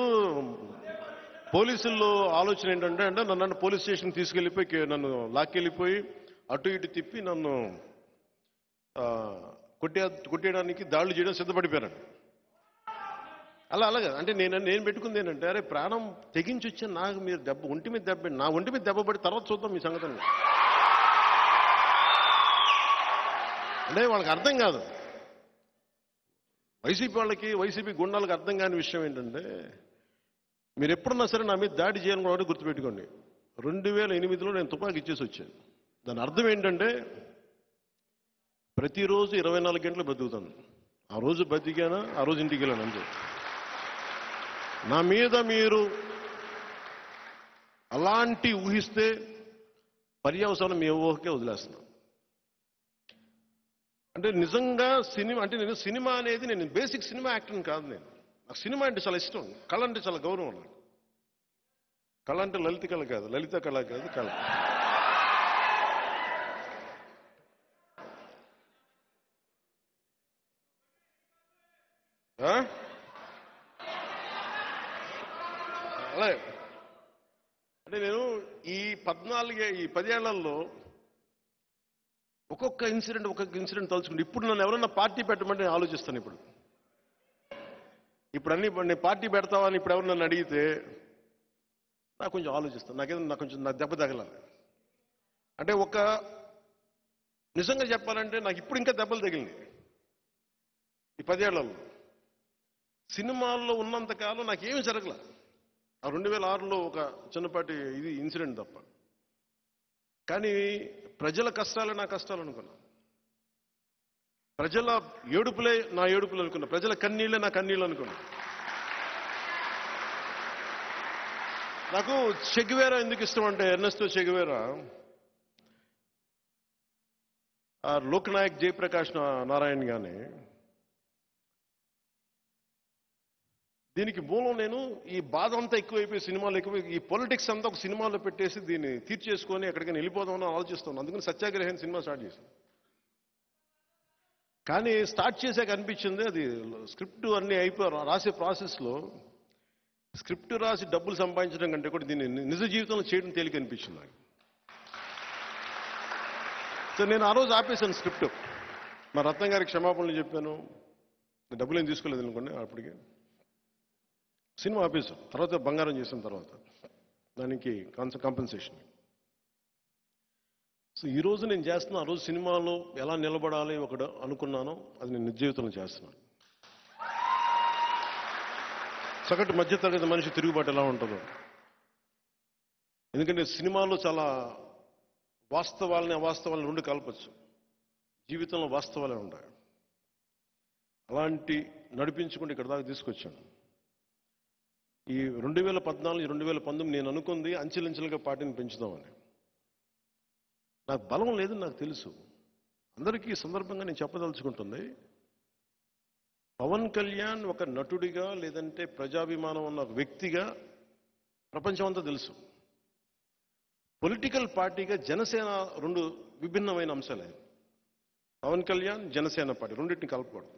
పోలీసుల్లో ఆలోచన ఏంటంటే నన్ను పోలీస్ స్టేషన్ తీసుకెళ్ళిపోయి నన్ను లాక్కెళ్ళిపోయి అటు ఇటు తిప్పి నన్ను కొట్టేయడానికి దాడులు చేయడం సిద్ధపడిపోయాను. అలాగే అంటే నేను పెట్టుకుంది ఏంటంటే, అరే ప్రాణం తెగించి వచ్చి నాకు మీరు ఒంటి మీద దెబ్బ పడి తర్వాత చూద్దాం మీ సంగతిని. అంటే వాళ్ళకి అర్థం కాదు, వైసీపీ గుండాలకు అర్థం కాని విషయం ఏంటంటే, మీరు ఎప్పుడున్నా సరే నా మీద దాడి చేయాలని కూడా గుర్తుపెట్టుకోండి. 2008లో నేను తుపాకీ ఇచ్చేసి వచ్చాను. దాని అర్థం ఏంటంటే, ప్రతిరోజు 24 గంటలు బతుకుతాను. ఆ రోజు బతికానా, ఆ రోజు ఇంటికి వెళ్ళాను అంతే. నా మీద మీరు అలాంటి ఊహిస్తే పర్యవసానం మీ ఊహకే వదిలేస్తున్నాను. అంటే నిజంగా నేను సినిమా అనేది నేను బేసిక్ సినిమా యాక్టర్ని కాదు. నాకు సినిమా అంటే చాలా ఇష్టం, కళ అంటే చాలా గౌరవం. నాకు కళ అంటే లలిత కళ కాదు, కళ. అలాగే అంటే నేను ఈ 10 ఏళ్లలో ఒక్కొక్క ఇన్సిడెంట్ తలుచుకుంటే, ఇప్పుడు నన్ను ఎవరన్నా పార్టీ పెట్టమంటే నేను ఆలోచిస్తాను. ఇప్పుడు నేను పార్టీ పెడతావని ఇప్పుడు ఎవరు నన్ను అడిగితే నాకు కొంచెం ఆలోచిస్తాను. నాకు దెబ్బ తగలాలి. అంటే నిజంగా చెప్పాలంటే నాకు ఇప్పుడు ఇంకా దెబ్బలు తగిలింది. ఈ 10 ఏళ్లలో సినిమాల్లో ఉన్నంతకాలం నాకేమీ జరగల. ఆ 2006లో ఒక చిన్నపాటి ఇన్సిడెంట్ తప్ప. కానీ ప్రజల కష్టాలే నా కష్టాలు అనుకున్నా, ప్రజల ఏడుపులే నా ఏడుపులు అనుకున్నా, ప్రజల కన్నీళ్లే నా కన్నీళ్ళు అనుకున్నా. నాకు చెగువేరా ఎందుకు ఇష్టం అంటే, ఎర్నెస్టో చెగువేరా లోక్నాయక్ జయప్రకాష్ నారాయణ్ గాని, దీనికి మూలం నేను ఈ బాధ అంతా ఎక్కువైపోయి సినిమాలు ఈ పొలిటిక్స్ అంతా ఒక సినిమాలో పెట్టేసి దీన్ని తీర్చేసుకొని ఎక్కడికైనా వెళ్ళిపోదామని ఆలోచిస్తాను. అందుకని సత్యాగ్రహం సినిమా స్టార్ట్ చేశాను. కానీ స్టార్ట్ చేశాక అనిపించింది, అది స్క్రిప్ట్ అన్నీ రాసే ప్రాసెస్లో స్క్రిప్ట్ రాసి డబ్బులు సంపాదించడం కంటే కూడా దీన్ని నిజ జీవితంలో చేయడం తేలిక అనిపించింది నాకు. సో నేను ఆ రోజు ఆపేశాను స్క్రిప్ట్. మా రత్నం గారికి క్షమాపణలు చెప్పాను, డబ్బులు ఏం తీసుకోలేదు అనుకోండి. అప్పటికి సినిమా ఆపేశాను. తర్వాత బంగారం చేసిన తర్వాత దానికి కాంపెన్సేషన్. సో ఈ రోజు నేను చేస్తున్నా, ఆ రోజు సినిమాలో ఎలా నిలబడాలి ఒకటి అనుకున్నానో అది నేను నిజ జీవితంలో చేస్తున్నాను. సగటు మధ్యతరగతి మనిషి తిరుగుబాటు ఎలా ఉంటుందో, ఎందుకంటే సినిమాలో చాలా వాస్తవాలని అవాస్తవాలని రెండు కలపచ్చు, జీవితంలో వాస్తవాలే ఉంటాయి. అలాంటి నడిపించుకుంటూ ఇక్కడ దాకా తీసుకొచ్చాను. ఈ 2014 2019 నేను అనుకుంది అంచెలంచెలుగా పార్టీని పెంచుదామని. నాకు బలం లేదని నాకు తెలుసు. అందరికీ ఈ సందర్భంగా నేను చెప్పదలుచుకుంటుంది, పవన్ కళ్యాణ్ ఒక నటుడిగా లేదంటే ప్రజాభిమానం ఉన్న ఒక వ్యక్తిగా ప్రపంచం అంతా తెలుసు. పొలిటికల్ పార్టీగా జనసేన రెండు విభిన్నమైన అంశాలే. పవన్ కళ్యాణ్ జనసేన పార్టీ రెండింటిని కలపకూడదు.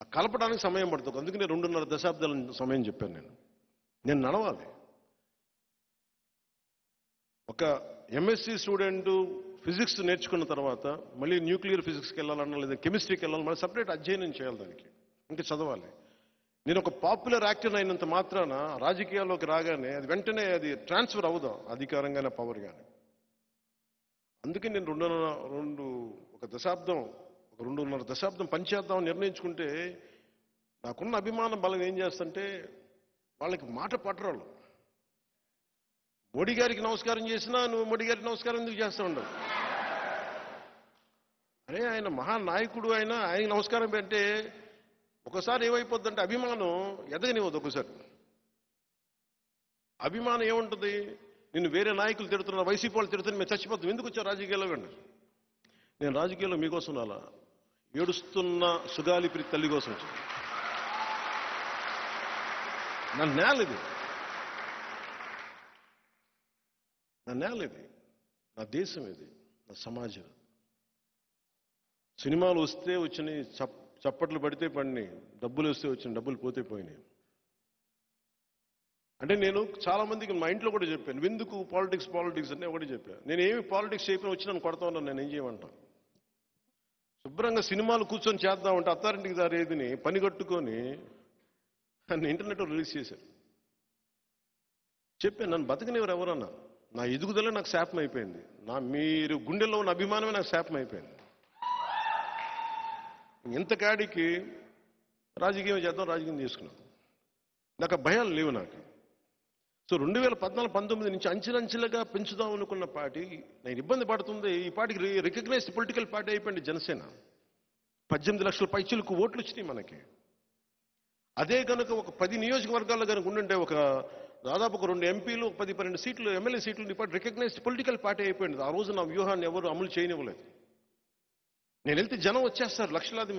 ఆ కలపడానికి సమయం పడుతుంది. అందుకనే 2.5 దశాబ్దాల సమయం చెప్పాను. నేను నడవాలి. ఒక ఎంఎస్సి స్టూడెంట్ ఫిజిక్స్ నేర్చుకున్న తర్వాత మళ్ళీ న్యూక్లియర్ ఫిజిక్స్కి వెళ్ళాలన్నా లేదా కెమిస్ట్రీకి వెళ్ళాలి, మళ్ళీ సపరేట్ అధ్యయనం చేయాలి, దానికి ఇంకా చదవాలి. నేను ఒక పాపులర్ యాక్టర్ అయినంత మాత్రాన రాజకీయాల్లోకి రాగానే అది వెంటనే అది ట్రాన్స్ఫర్ అవుదాం అధికారంగానే పవర్ కానీ. అందుకే నేను 2.5 దశాబ్దం పనిచేద్దామని నిర్ణయించుకుంటే నాకున్న అభిమాన బలం ఏం చేస్తుంటే వాళ్ళకి మాట పట్టరాళ్ళు. మోడీ గారికి నమస్కారం చేసినా నువ్వు మోడీ గారికి నమస్కారం ఎందుకు చేస్తూ ఉండవు? అరే ఆయన మహానాయకుడు, ఆయనకి నమస్కారం అంటే ఒకసారి ఏమైపోద్దంటే అభిమానం ఎదగనివ్వదు. ఒకసారి అభిమానం ఏముంటుంది, నిన్ను వేరే నాయకులు తిడుతున్నారు, వైసీపీ వాళ్ళు తిడుతున్నారు, మేము చచ్చిపోతాం, ఎందుకు వచ్చారు రాజకీయాల్లో కండి. నేను రాజకీయాల్లో మీకోసం అలా ఏడుస్తున్న సుగాలి ప్రీతి తల్లి కోసం వచ్చాను. నా నేల ఇది, నా నేల ఇది, నా దేశం ఇది, నా సమాజం. సినిమాలు వస్తే వచ్చినాయి, చప్పట్లు పడితే పడినాయి, డబ్బులు వస్తే వచ్చినాయి, డబ్బులు పోతే పోయినాయి. అంటే నేను చాలా మందికి మా ఇంట్లో కూడా చెప్పాను, ఎందుకు పాలిటిక్స్ అని ఒకటి చెప్పాను. నేను ఏమి పాలిటిక్స్ చేయకుండా వచ్చి నన్ను కొడతా ఉన్నాను, నేను ఏం చేయమంటాను. శుభ్రంగా సినిమాలు కూర్చొని చేద్దామంటే అత్తారింటికి దారేదిని పని కట్టుకొని నన్ను ఇంటర్నెట్లో రిలీజ్ చేశారు. చెప్పాను, నన్ను బతకనివ్వరు ఎవరన్నా. నా ఎదుగుదల నాకు శాపం అయిపోయింది. మీరు గుండెల్లో ఉన్న అభిమానమే నాకు శాపం అయిపోయింది. ఇంతకాడికి రాజకీయం చేద్దాం, రాజకీయం చేసుకున్నాను. నాకు ఆ భయాలు లేవు నాకు. సో 2014-19 నుంచి అంచెలంచెలుగా పెంచుదాం అనుకున్న పార్టీ నేను ఇబ్బంది పడుతుంది. ఈ పార్టీకి రికగ్నైజ్డ్ పొలిటికల్ పార్టీ అయిపోయింది జనసేన. 18 లక్షల పైచిలకు ఓట్లు వచ్చినాయి మనకి. అదే కనుక ఒక 10 నియోజకవర్గాల్లో కనుక ఉండుంటే దాదాపు ఒక 2 ఎంపీలు, 10-12 సీట్లు ఎమ్మెల్యే సీట్లు ఈ పార్టీ రికగ్నైజ్డ్ పొలిటికల్ పార్టీ అయిపోయింది. ఆ రోజు నా వ్యూహాన్ని ఎవరు అమలు చేయనివ్వలేదు. నేను వెళ్తే జనం వచ్చేస్తారు, లక్షలాది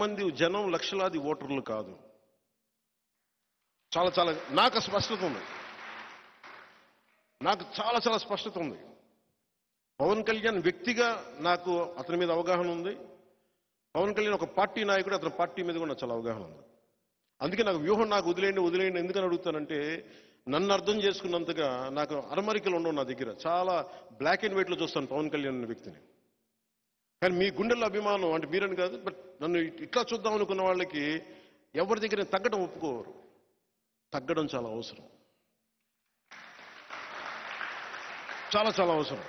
మంది జనం, లక్షలాది ఓటర్లు కాదు. చాలా చాలా నాకు స్పష్టత ఉంది, నాకు చాలా చాలా స్పష్టత ఉంది. పవన్ కళ్యాణ్ వ్యక్తిగా నాకు అతని మీద అవగాహన ఉంది. పవన్ కళ్యాణ్ ఒక పార్టీ నాయకుడు, అతని పార్టీ మీద కూడా చాలా అవగాహన ఉంది. అందుకే నాకు వ్యూహం నాకు వదిలేయండి ఎందుకని అడుగుతానంటే, నన్ను అర్థం చేసుకున్నంతగా నాకు అరమరికలు ఉండవు నా దగ్గర. చాలా బ్లాక్ అండ్ వైట్లో చూస్తాను పవన్ కళ్యాణ్ అనే వ్యక్తిని. కానీ మీ గుండెల్లో అభిమానం అంటే మీరని కాదు, బట్ నన్ను ఇట్లా చూద్దాం అనుకున్న వాళ్ళకి ఎవరి దగ్గర తగ్గడం ఒప్పుకోరు. తగ్గడం చాలా అవసరం, చాలా చాలా అవసరం.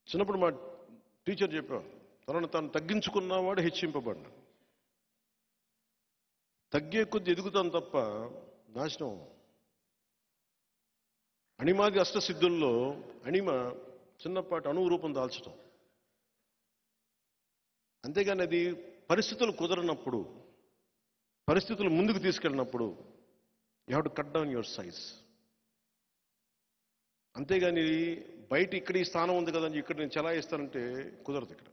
చిన్నప్పుడు మా టీచర్ చెప్పేవాడు, తను తగ్గించుకున్నవాడు హెచ్చింపబడిన. తగ్గే కొద్ది ఎదుగుతాం తప్ప నాశనం. అణిమాది అష్టసిద్ధుల్లో అణిమ చిన్నపాటి అణువు రూపం దాల్చడం. అంతేగాని అది పరిస్థితులు కుదరనప్పుడు, పరిస్థితులు ముందుకు తీసుకెళ్ళినప్పుడు you have to cut down your size. అంతేగాని బయట ఇక్కడ ఈ స్థానం ఉంది కదా అని ఇక్కడ నేను చెలాయిస్తానంటే కుదరదు ఇక్కడ.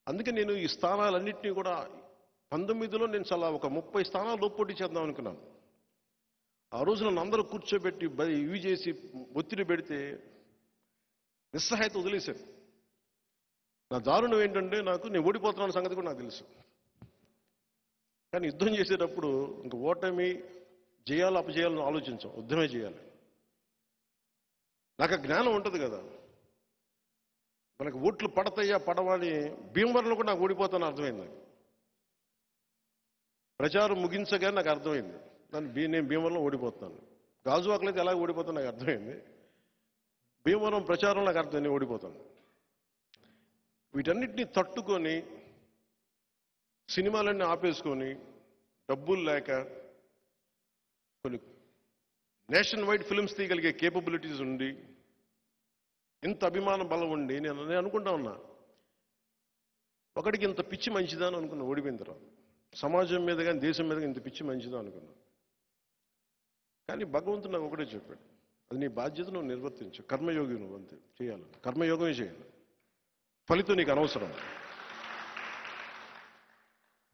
అందుకే నేను ఈ స్థానాలన్నింటినీ కూడా 19లో నేను చాలా ఒక 30 స్థానాలు పోటీ చేద్దాం అనుకున్నాను. ఆ రోజు నన్ను అందరూ కూర్చోబెట్టి ఇవి చేసి ఒత్తిడి పెడితే నిస్సహాయత వదిలేశాను. నా దారుణం ఏంటంటే నేను ఓడిపోతున్నాను సంగతి కూడా నాకు తెలుసు. కానీ యుద్ధం చేసేటప్పుడు ఇంక ఓటమి చేయాలో అపజేయాలని ఆలోచించాం, యుద్ధమే చేయాలి. నాకు ఆ జ్ఞానం ఉంటుంది కదా, మనకు ఓట్లు పడతాయా పడవా అని. భీమవరంలో కూడా నాకు ఓడిపోతాను అర్థమైంది. నాకు ప్రచారం ముగించగానే నాకు అర్థమైంది నేను భీమవరంలో ఓడిపోతున్నాను. గాజువాకలో అయితే ఎలా ఓడిపోతాను నాకు అర్థమైంది. భీమవరం ప్రచారం నాకు అర్థం, నేను ఓడిపోతాను. వీటన్నిటిని తట్టుకొని సినిమాలన్నీ ఆపేసుకొని డబ్బులు లేక కొన్ని నేషన్ వైడ్ ఫిల్మ్స్ తీయగలిగే కేపబిలిటీస్ ఉండి ఇంత అభిమాన బలం ఉండి నేను అనుకుంటా ఉన్నా, ఒకడికి ఇంత పిచ్చి మంచిదా అని అనుకున్నా. ఓడిపోయిన తర్వాత సమాజం మీద కానీ దేశం మీద ఇంత పిచ్చి మంచిదా అనుకున్నా. కానీ భగవంతుడు నాకు ఒకటే చెప్పాడు, అది నీ బాధ్యత, నువ్వు నిర్వర్తించు. కర్మయోగి నువ్వు, అంతే చేయాలి. కర్మయోగమే చేయాలి, ఫలితం నీకు అనవసరం.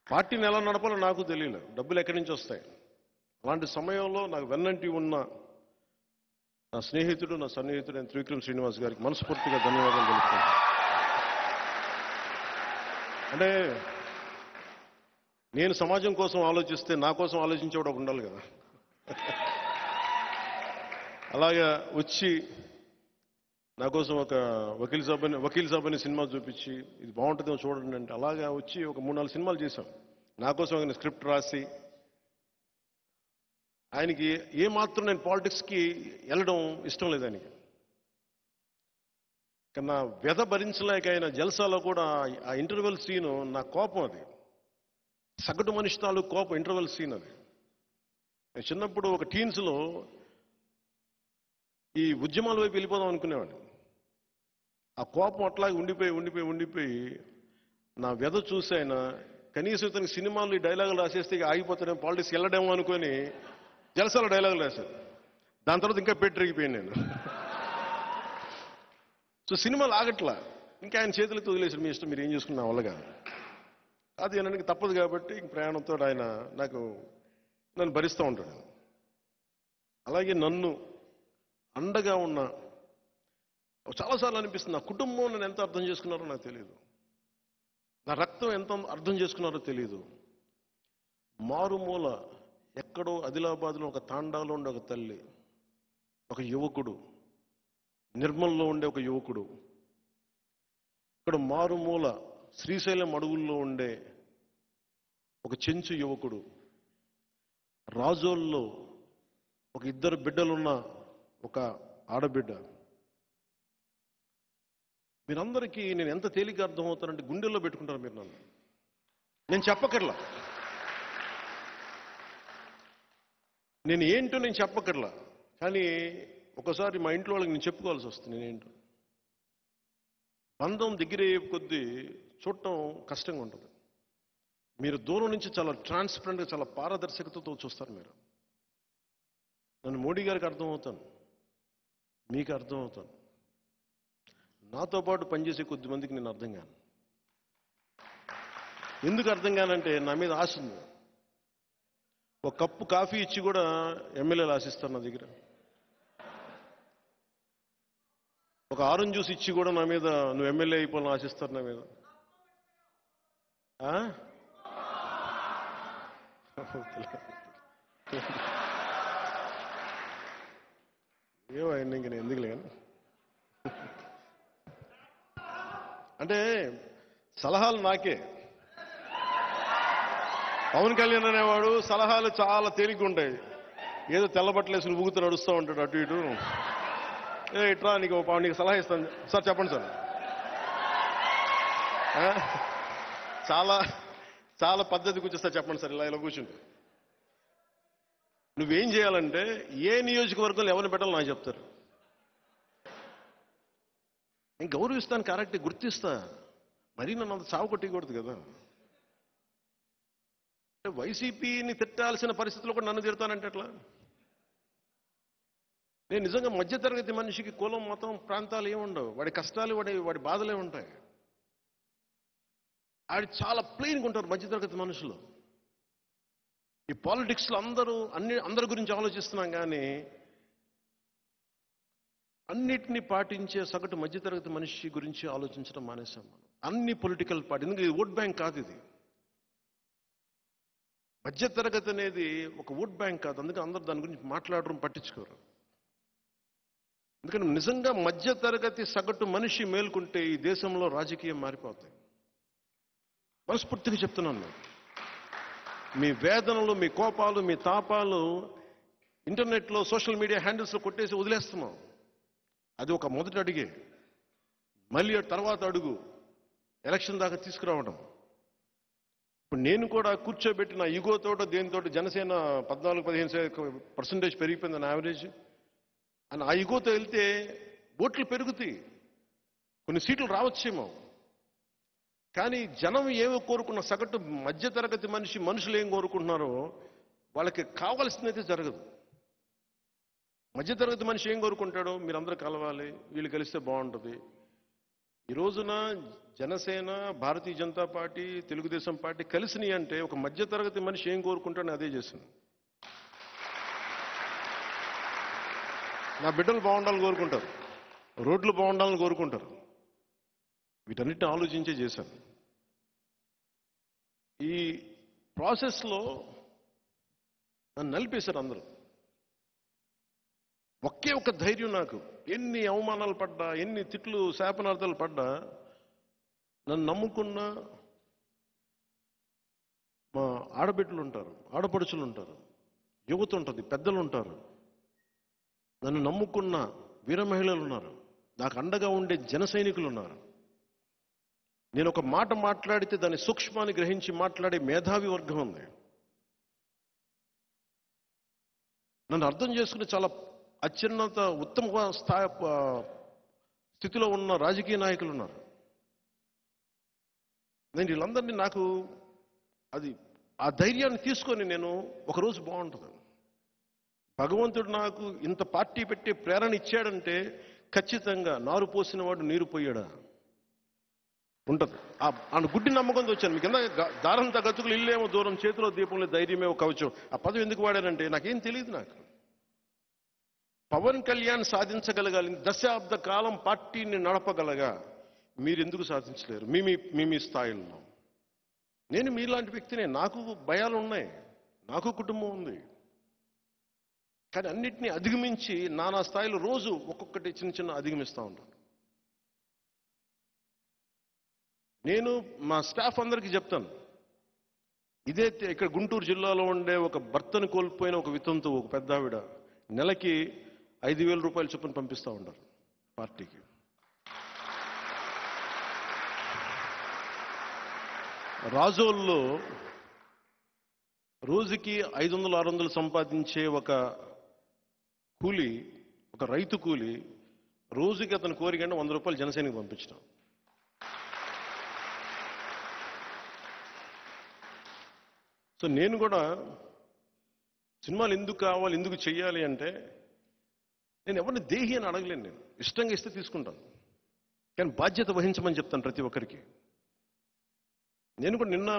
పార్టీని ఎలా నడపాలో నాకు తెలియలే, డబ్బులు ఎక్కడి నుంచి వస్తాయి. అలాంటి సమయంలో నాకు వెన్నంటి ఉన్న నా స్నేహితుడు, నా సన్నిహితుడు అయిన త్రివిక్రమ్ శ్రీనివాస్ గారికి మనస్ఫూర్తిగా ధన్యవాదాలు తెలుపుతాను. అంటే నేను సమాజం కోసం ఆలోచిస్తే నా కోసం ఆలోచించేవాడు ఒక ఉండాలి కదా. అలాగా వచ్చి నా కోసం ఒక వకీల్ సాబ్ అనే సినిమా చూపించి ఇది బాగుంటుందేమో చూడండి అంటే, అలాగా వచ్చి ఒక 3-4 సినిమాలు చేశాం. నా కోసం ఒక స్క్రిప్ట్ రాసి, ఆయనకి ఏమాత్రం నేను పాలిటిక్స్కి వెళ్ళడం ఇష్టం లేదు ఆయనకి. కానీ నా వ్యధ భరించలేక ఆయన జల్సాలో కూడా ఆ ఇంటర్వెల్ సీను నా కోపం, అది సగటు మనిషి తాలూకు కోపం ఇంటర్వెల్ సీన్ అది. నేను చిన్నప్పుడు ఒక టీన్స్లో ఈ ఉద్యమాల వైపు వెళ్ళిపోదాం అనుకునేవాడిని. ఆ కోపం అట్లాగే ఉండిపోయి నా వ్యధ చూసి ఆయన కనీసం ఇతనికి సినిమాలు ఈ డైలాగులు రాసేస్తే ఇక ఆగిపోతాడేమో, పాలిటిక్స్ వెళ్ళడేమో అనుకొని జలసాల డైలాగులు రాశారు. దాని తర్వాత ఇంకా పెట్టిరిగిపోయాను నేను. సో సినిమాలు ఆగట్లా, ఇంకా ఆయన చేతులతో వదిలేసారు, మీ ఇష్టం, మీరు ఏం చేసుకున్న నా వల్ల కాదు. అది అనడానికి తప్పదు కాబట్టి ఇంక ప్రయాణంతో ఆయన నన్ను భరిస్తూ ఉంటాడు. అలాగే నన్ను అండగా ఉన్న చాలాసార్లు అనిపిస్తుంది, నా కుటుంబం నన్ను ఎంత అర్థం చేసుకున్నారో నాకు తెలియదు, నా రక్తం ఎంత అర్థం చేసుకున్నారో తెలియదు. మారుమూల ఎక్కడో ఆదిలాబాద్లో ఒక తాండాలో ఉండే ఒక తల్లి, ఒక యువకుడు, నిర్మల్లో ఉండే ఒక యువకుడు, ఇక్కడ మారుమూల శ్రీశైలం అడవుల్లో ఉండే ఒక చెంచు యువకుడు, రాజోల్లో ఒక 2 బిడ్డలున్న ఒక ఆడబిడ్డ, మీరందరికీ నేను ఎంత తేలిక అర్థమవుతానంటే గుండెల్లో పెట్టుకుంటారు మీరు నన్ను. నేను చెప్పకర్లా, నేను ఏంటో నేను చెప్పకర్లా, కానీ ఒకసారి మా ఇంట్లో వాళ్ళకి నేను చెప్పుకోవాల్సి వస్తుంది నేనేంటో. బంధం దగ్గరయ్యే కొద్దీ చూడటం కష్టంగా ఉంటుంది. మీరు దూరం నుంచి చాలా ట్రాన్స్పరెంట్గా, చాలా పారదర్శకతతో చూస్తారు. మీరు నన్ను మోడీ గారికి అర్థమవుతాను, మీకు అర్థమవుతాను, నాతో పాటు పనిచేసే కొద్ది మందికి నేను అర్థం కాను. ఎందుకు అర్థం కానంటే నా మీద ఆశ ఉంది. ఒక కప్పు కాఫీ ఇచ్చి కూడా ఎమ్మెల్యేలు ఆశిస్తారు నా దగ్గర. ఒక ఆరెంజ్ జ్యూస్ ఇచ్చి కూడా నా మీద నువ్వు ఎమ్మెల్యే అయిపోవాలని ఆశిస్తారు నా మీద. ఏమో ఇంక నేను ఎందుకులే కానీ, అంటే సలహాలు నాకే. పవన్ కళ్యాణ్ అనేవాడు సలహాలు చాలా తేలిగ్గా ఉంటాయి. ఏదో తెల్లబట్టలు వేసుకుని ఊగుతూ నడుస్తూ ఉంటాడు అటు ఇటు. ఇట్లా నీకు సలహా ఇస్తాను సార్, చెప్పండి సార్. చాలా చాలా పద్ధతి కూర్చొస్తారు, చెప్పండి సార్, ఇలా కూర్చుంటే. నువ్వేం చేయాలంటే ఏ నియోజకవర్గంలో ఎవరిని పెట్టాలో నాకు చెప్తారు. నేను గౌరవిస్తాను, కరెక్ట్ గుర్తిస్తా, మరీ నన్ను అంత చావు కొట్టకూడదు కదా. వైసీపీని తిట్టాల్సిన పరిస్థితుల్లో కూడా నన్ను తిడతానంటే ఎట్లా? నేను నిజంగా మధ్యతరగతి మనిషికి కులం, మతం, ప్రాంతాలు ఏముండవు. వాడి కష్టాలు, వాడి బాధలే ఉంటాయి. ఆడి చాలా ప్లెయిన్గా ఉంటారు మధ్యతరగతి మనుషులు. ఈ పాలిటిక్స్లో అందరి గురించి ఆలోచిస్తున్నాం, కానీ అన్నిటినీ పాటించే సగటు మధ్యతరగతి మనిషి గురించి ఆలోచించడం మానేశాం మనం. అన్ని పొలిటికల్ పార్టీ, ఎందుకంటే ఇది ఓట్ బ్యాంక్ కాదు, ఇది మధ్యతరగతి అనేది ఒక ఓట్ బ్యాంక్ కాదు. అందుకే అందరూ దాని గురించి మాట్లాడడం, పట్టించుకోరు. ఎందుకంటే నిజంగా మధ్యతరగతి సగటు మనిషి మేల్కొంటే ఈ దేశంలో రాజకీయం మారిపోతాయి. మనస్ఫూర్తిగా చెప్తున్నాను నేను. మీ వేదనలు, మీ కోపాలు, మీ తాపాలు ఇంటర్నెట్లో, సోషల్ మీడియా హ్యాండిల్స్లో కొట్టేసి వదిలేస్తున్నాం. అది ఒక మొదటి అడిగే. మళ్ళీ తర్వాత అడుగు ఎలక్షన్ దాకా తీసుకురావడం. ఇప్పుడు నేను కూడా కూర్చోబెట్టి నా ఈగోతోటో దేనితోటి జనసేన 14-15% పెరిగిపోయింది నా యావరేజ్ అని ఆ ఈగోతో వెళ్తే ఓట్లు పెరుగుతాయి, కొన్ని సీట్లు రావచ్చేమో. కానీ జనం ఏమో కోరుకున్న సగటు మధ్యతరగతి మనుషులు ఏం కోరుకుంటున్నారో వాళ్ళకి కావాల్సిందైతే జరగదు. మధ్యతరగతి మనిషి ఏం కోరుకుంటాడో, మీరందరూ కలవాలి, వీళ్ళు కలిస్తే బాగుంటుంది. ఈ రోజున జనసేన, భారతీయ జనతా పార్టీ, తెలుగుదేశం పార్టీ కలిసినాయి అంటే ఒక మధ్యతరగతి మనిషి ఏం కోరుకుంటాడో అదే చేసింది. నా బిడ్డలు బాగుండాలని కోరుకుంటారు, రోడ్లు బాగుండాలని కోరుకుంటారు. వీటన్నిటిని ఆలోచించే చేశాను. ఈ ప్రాసెస్లో నన్ను నలిపేశారు అందరూ. ఒకే ఒక ధైర్యం నాకు. ఎన్ని అవమానాలు పడ్డా, ఎన్ని తిట్లు శాపనార్థాలు పడ్డా, నన్ను నమ్ముకున్న మా ఆడబిడ్డలు ఉంటారు, ఆడపడుచులు ఉంటారు, యువత ఉంటుంది, పెద్దలు ఉంటారు, నన్ను నమ్ముకున్న వీర మహిళలు ఉన్నారు, నాకు అండగా ఉండే జన సైనికులు ఉన్నారు. నేను ఒక మాట మాట్లాడితే దాని సూక్ష్మాన్ని గ్రహించి మాట్లాడే మేధావి వర్గం ఉంది. నన్ను అర్థం చేసుకుని చాలా అత్యున్నత ఉత్తమ స్థితిలో ఉన్న రాజకీయ నాయకులు ఉన్నారు. నేను వీళ్ళందరినీ నాకు ఆ ధైర్యాన్ని తీసుకొని నేను ఒకరోజు బాగుంటుంది. భగవంతుడు నాకు ఇంత పార్టీ పెట్టే ప్రేరణ ఇచ్చాడంటే ఖచ్చితంగా నారు పోసిన వాడు నీరు పోయాడా ఉంటుంది. ఆ గుడ్డి నమ్మకంతో వచ్చాను. మీకు కింద దారంత గతుకులు ఇల్లేమో దూరం, చేతిలో దీపంలో ధైర్యమే ఒక కవచం. ఆ పదవి ఎందుకు వాడానంటే నాకేం తెలియదు. నాకు పవన్ కళ్యాణ్ సాధించగలగాలి, దశాబ్ద కాలం పార్టీని నడపగలగా, మీరు ఎందుకు సాధించలేరు మీ స్థాయిల్లో? నేను మీలాంటి వ్యక్తినే. నాకు భయాలు ఉన్నాయి, నాకు కుటుంబం ఉంది. కానీ అన్నిటినీ అధిగమించి నానా స్థాయిలో రోజు ఒక్కొక్కటి చిన్న అధిగమిస్తూ ఉంటాను. నేను మా స్టాఫ్ అందరికీ చెప్తాను, ఇదే ఇక్కడ గుంటూరు జిల్లాలో ఉండే ఒక భర్తను కోల్పోయిన ఒక వితంతు, ఒక పెద్ద ఆవిడ నెలకి 5,000 రూపాయలు చొప్పున పంపిస్తూ ఉంటారు పార్టీకి. రాజోల్లో రోజుకి 500-600 సంపాదించే ఒక కూలి, ఒక రైతు కూలి, రోజుకి అతను కోరికంటే 100 రూపాయలు జనసేనకి పంపించడం. సో నేను కూడా సినిమాలు ఎందుకు కావాలి, ఎందుకు చెయ్యాలి అంటే, నేను ఎవరిని దేహి అని అడగలేను. నేను ఇష్టంగా ఇస్తే తీసుకుంటాను, కానీ బాధ్యత వహించమని చెప్తాను ప్రతి ఒక్కరికి. నేను కూడా నిన్న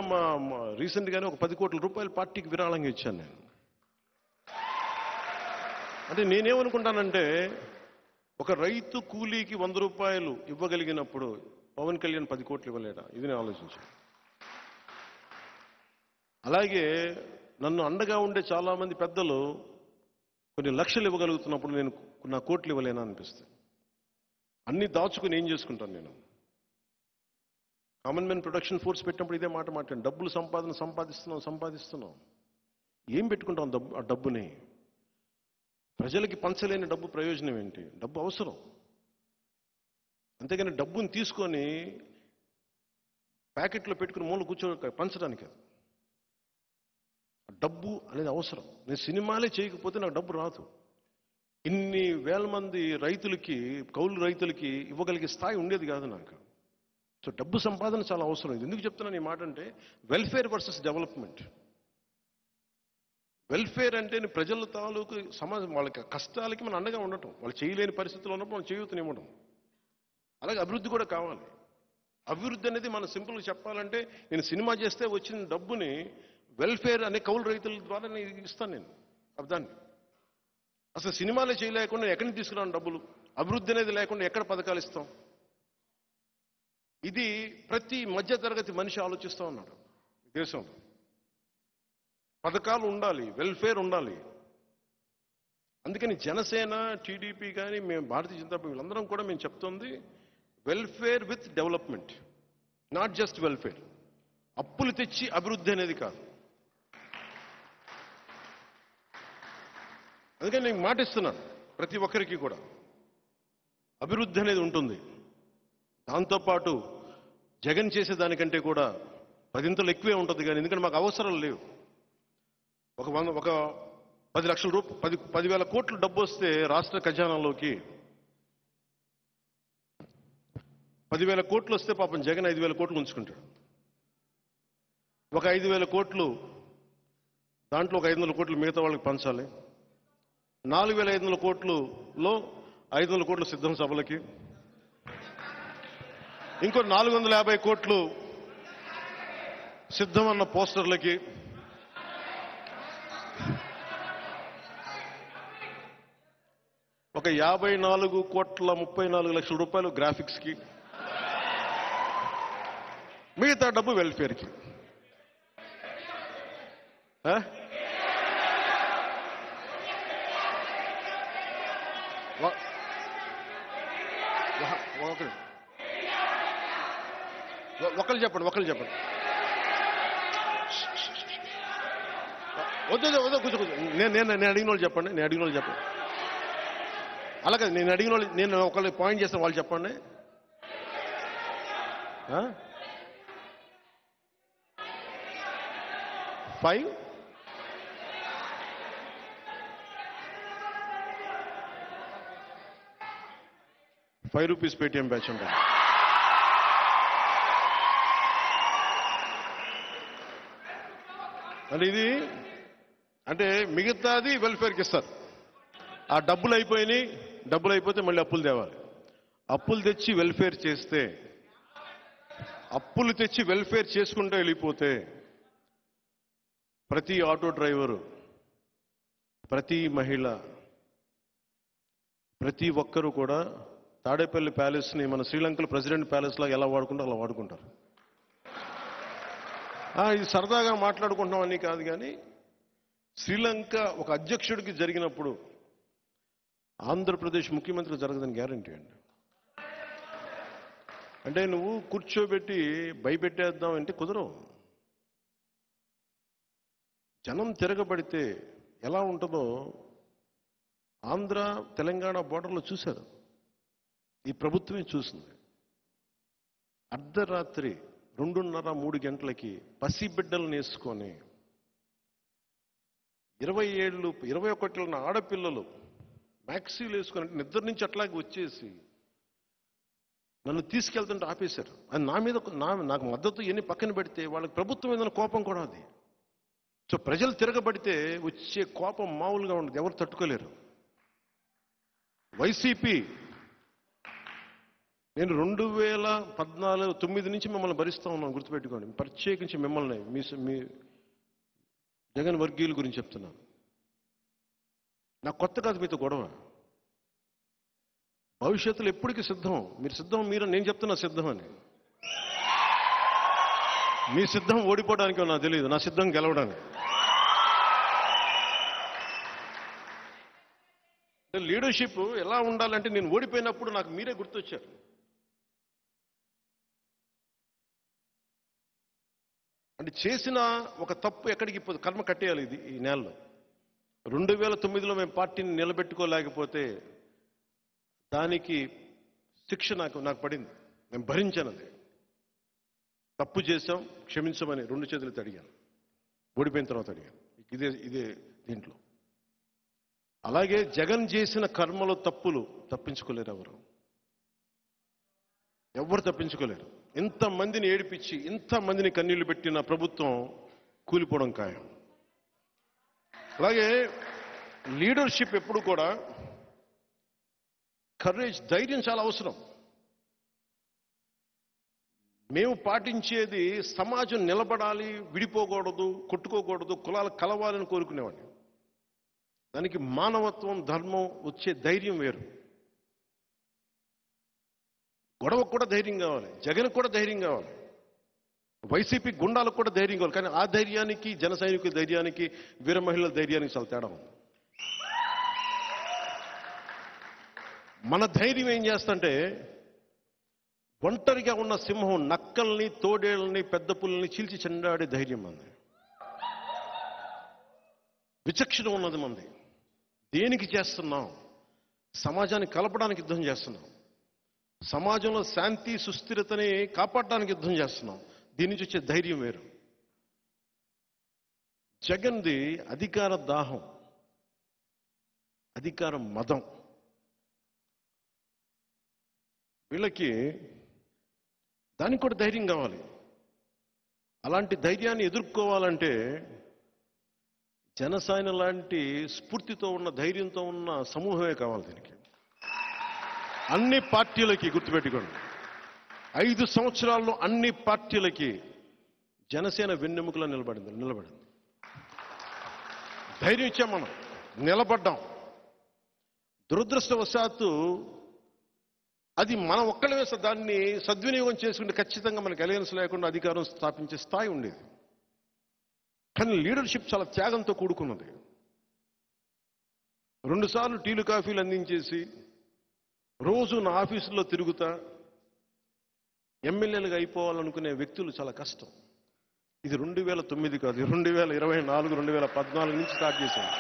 రీసెంట్గానే ఒక 10 కోట్ల రూపాయలు పార్టీకి విరాళంగా ఇచ్చాను నేను. అంటే నేనేమనుకుంటానంటే, ఒక రైతు కూలీకి 100 రూపాయలు ఇవ్వగలిగినప్పుడు పవన్ కళ్యాణ్ 10 కోట్లు ఇవ్వలేడా? ఇది నేను ఆలోచించాను. అలాగే నన్ను అండగా ఉండే చాలామంది పెద్దలు కొన్ని లక్షలు ఇవ్వగలుగుతున్నప్పుడు నేను నా కోట్లు ఇవ్వలేనా అనిపిస్తుంది. అన్ని దాచుకుని ఏం చేసుకుంటాను నేను? కామన్ మ్యాన్ ప్రొడక్షన్ ఫోర్స్ పెట్టినప్పుడు ఇదే మాట మాట్లాడాను. డబ్బులు సంపాదిస్తున్నాం, ఏం పెట్టుకుంటాం ఆ డబ్బుని? ప్రజలకి పంచలేని డబ్బు ప్రయోజనం ఏంటి? డబ్బు అవసరం, అంతేగాని డబ్బుని తీసుకొని ప్యాకెట్లో పెట్టుకుని మూల పంచడానికి కాదు. డబ్బు అనేది అవసరం. నేను సినిమాలే చేయకపోతే నాకు డబ్బు రాదు. ఇన్ని వేల మంది రైతులకి, కౌలు రైతులకి ఇవ్వగలిగే స్థాయి ఉండేది కాదు నాకు. సో డబ్బు సంపాదన చాలా అవసరం. ఇది ఎందుకు చెప్తున్నాను ఈ మాట అంటే, వెల్ఫేర్ వర్సెస్ డెవలప్మెంట్. వెల్ఫేర్ అంటే ప్రజల తాలూకు సమాజం, వాళ్ళకి కష్టాలకి మనం అండగా ఉండటం, వాళ్ళు చేయలేని పరిస్థితుల్లో ఉన్నప్పుడు మనం చేయూతనివ్వడం. అలాగే అభివృద్ధి కూడా కావాలి. అభివృద్ధి అనేది మనం సింపుల్గా చెప్పాలంటే, నేను సినిమా చేస్తే వచ్చిన డబ్బుని వెల్ఫేర్ అనే కౌలు రైతుల ద్వారా నేను ఇస్తాను. నేను అర్థాన్ని అసలు సినిమాలే చేయలేకుండా ఎక్కడి నుంచి తీసుకురాను డబ్బులు? అభివృద్ధి అనేది లేకుండా ఎక్కడ పథకాలు ఇస్తాం? ఇది ప్రతి మధ్యతరగతి మనిషి ఆలోచిస్తూ ఉన్నాడు దేశంలో. పథకాలు ఉండాలి, వెల్ఫేర్ ఉండాలి. అందుకని జనసేన, టీడీపీ కానీ మేము భారతీయ జనతా పార్టీ వీళ్ళందరం కూడా మేము చెప్తుంది welfare with development, not just welfare. అప్పులు తెచ్చి అభివృద్ధి అనేది కాదు. అందుకని నేను మాటిస్తున్నాను ప్రతి ఒక్కరికి కూడా అభివృద్ధి అనేది ఉంటుంది. దాంతోపాటు జగన్ చేసేదానికంటే కూడా 10 ఎక్కువే ఉంటుంది. కానీ ఎందుకంటే మాకు అవసరాలు లేవు. ఒక 10 లక్షల రూపాయలు 10,000 కోట్లు డబ్బు వస్తే రాష్ట్ర ఖజానాలోకి 10,000 కోట్లు వస్తే పాపం జగన్ 5,000 కోట్లు ఉంచుకుంటాడు. ఒక 5,000 కోట్లు దాంట్లో ఒక 500 కోట్లు మిగతా వాళ్ళకి పంచాలి. 4,500 కోట్లలో 500 కోట్లు సిద్ధం సభలకి, ఇంకో 450 కోట్లు సిద్ధం అన్న పోస్టర్లకి, ఒక 54,34 రూపాయలు గ్రాఫిక్స్కి, మిగతా డబ్బు వెల్ఫేర్కి. ఒకళ్ళు చెప్పండి వద్దు కూర్చో. నేను అడిగిన వాళ్ళు చెప్పండి. అలాగే నేను అడిగిన వాళ్ళు, నేను ఒకళ్ళు పాయింట్ చేస్తాను, వాళ్ళు చెప్పండి. 5 రూపీస్ పేటిఎం బ్యాచ్ ఉంటాయి. అంటే మిగతాది వెల్ఫేర్కి ఇస్తారు. ఆ డబ్బులు అయిపోతే మళ్ళీ అప్పులు తేవాలి. అప్పులు తెచ్చి వెల్ఫేర్ చేసుకుంటూ వెళ్ళిపోతే ప్రతి ఆటో డ్రైవరు, ప్రతి మహిళ, ప్రతి ఒక్కరూ కూడా తాడేపల్లి ప్యాలెస్ని మన శ్రీలంకలో ప్రెసిడెంట్ ప్యాలెస్ లాగా ఎలా వాడుకుంటారో అలా వాడుకుంటారు. ఇది సరదాగా మాట్లాడుకుంటున్నాం అని కాదు, కానీ శ్రీలంక ఒక అధ్యక్షుడికి జరిగినప్పుడు ఆంధ్రప్రదేశ్ ముఖ్యమంత్రి జరగదని గ్యారంటీ అండి. అంటే నువ్వు కూర్చోబెట్టి భయపెట్టేద్దాం అంటే కుదరవు. జనం తిరగబడితే ఎలా ఉంటుందో ఆంధ్ర తెలంగాణ బోర్డర్లో చూశారు. ఈ ప్రభుత్వమే చూసింది. అర్ధరాత్రి 2:30-3 గంటలకి పసిబిడ్డలను వేసుకొని 20 ఏళ్ళు 21 ఏళ్ళ ఆడపిల్లలు మ్యాక్సీలు వేసుకొని నిద్ర నుంచి అట్లాగే వచ్చేసి నన్ను తీసుకెళ్తుంటే ఆపేశారు. అది నా మీద నాకు మద్దతు ఎన్ని పక్కన పెడితే వాళ్ళకి ప్రభుత్వం ఏదైనా కోపం కూడా అది. సో ప్రజలు తిరగబడితే వచ్చే కోపం మామూలుగా ఉండదు, ఎవరు తట్టుకోలేరు. వైసీపీ నేను 2014-9 నుంచి మిమ్మల్ని భరిస్తా ఉన్నాను, గుర్తుపెట్టుకోండి. ప్రత్యేకించి మిమ్మల్ని మీ జగన్ వర్గీయుల గురించి చెప్తున్నాను. నాకు కొత్త కాదు మీతో గొడవ. భవిష్యత్తులో ఎప్పటికీ సిద్ధం. మీరు నేను చెప్తున్నా సిద్ధం అని. మీ సిద్ధం ఓడిపోవడానికి నాకు తెలియదు, నా సిద్ధం గెలవడానికి. లీడర్షిప్ ఎలా ఉండాలంటే నేను ఓడిపోయినప్పుడు నాకు మీరే గుర్తొచ్చారు. అంటే చేసిన ఒక తప్పు ఎక్కడికి కర్మ కట్టేయాలి. ఇది ఈ నెలలో 2009లో మేము పార్టీని నిలబెట్టుకోలేకపోతే దానికి శిక్ష నాకు పడింది. నేను భరించాను. అది తప్పు చేశాం, క్షమించమని 2 చేతులతో అడిగాను. ఓడిపోయిన తర్వాత అడిగాను. ఇదే దీంట్లో. అలాగే జగన్ చేసిన కర్మలో తప్పులు తప్పించుకోలేరు ఎవరు తప్పించుకోలేరు. ఇంతమందిని ఏడిపించి ఇంతమందిని కన్నీళ్లు పెట్టిన ప్రభుత్వం కూలిపోవడం ఖాయం. అలాగే లీడర్షిప్ ఎప్పుడు కూడా కరేజ్, ధైర్యం చాలా అవసరం. మేము పాటించేది సమాజం నిలబడాలి, విడిపోకూడదు, కొట్టుకోకూడదు, కులాలు కలవాలని కోరుకునేవాడిని. దానికి మానవత్వం, ధర్మం వచ్చే ధైర్యం వేరు. గొడవకు కూడా ధైర్యం కావాలి, జగన్ కూడా ధైర్యం కావాలి, వైసీపీ గుండాలకు కూడా ధైర్యం కావాలి. కానీ ఆ ధైర్యానికి, జన సైనికుల ధైర్యానికి, వీర మహిళల ధైర్యానికి చాలా తేడా ఉంది. మన ధైర్యం ఏం చేస్తుంటే ఒంటరిగా ఉన్న సింహం నక్కల్ని, తోడేళ్ళని, పెద్ద పుల్లని చీల్చి చెండాడే ధైర్యం మంది. విచక్షణ ఉన్నది మంది. దేనికి చేస్తున్నాం? సమాజాన్ని కలపడానికి యుద్ధం చేస్తున్నాం. సమాజంలో శాంతి సుస్థిరతని కాపాడడానికి యుద్ధం చేస్తున్నాం. దీని నుంచి వచ్చే ధైర్యం వేరు. జగన్ది అధికార దాహం, అధికార మదం. వీళ్ళకి దానికి కూడా ధైర్యం కావాలి. అలాంటి ధైర్యాన్ని ఎదుర్కోవాలంటే జనసేన లాంటి స్ఫూర్తితో ఉన్న, ధైర్యంతో ఉన్న సమూహమే కావాలి. దీనికి అన్ని పార్టీలకి గుర్తుపెట్టుకోండి, 5 సంవత్సరాల్లో అన్ని పార్టీలకి జనసేన వెన్నెముకలో నిలబడింది. ధైర్యం ఇచ్చాం, మనం నిలబడ్డాం. దురదృష్టవశాత్తు అది మనం ఒక్కళ్ళమే దాన్ని సద్వినియోగం చేసుకుంటే ఖచ్చితంగా మనకి అలయన్స్ లేకుండా అధికారం స్థాపించే స్థాయి ఉండేది. కానీ లీడర్షిప్ చాలా త్యాగంతో కూడుకున్నది. 2 సార్లు టీలు కాఫీలు అందించేసి రోజు నా ఆఫీసులో తిరుగుతా ఎమ్మెల్యేలుగా అయిపోవాలనుకునే వ్యక్తులు చాలా కష్టం. ఇది 2009 కాదు, 2024, 2014 నుంచి స్టార్ట్ చేశాను.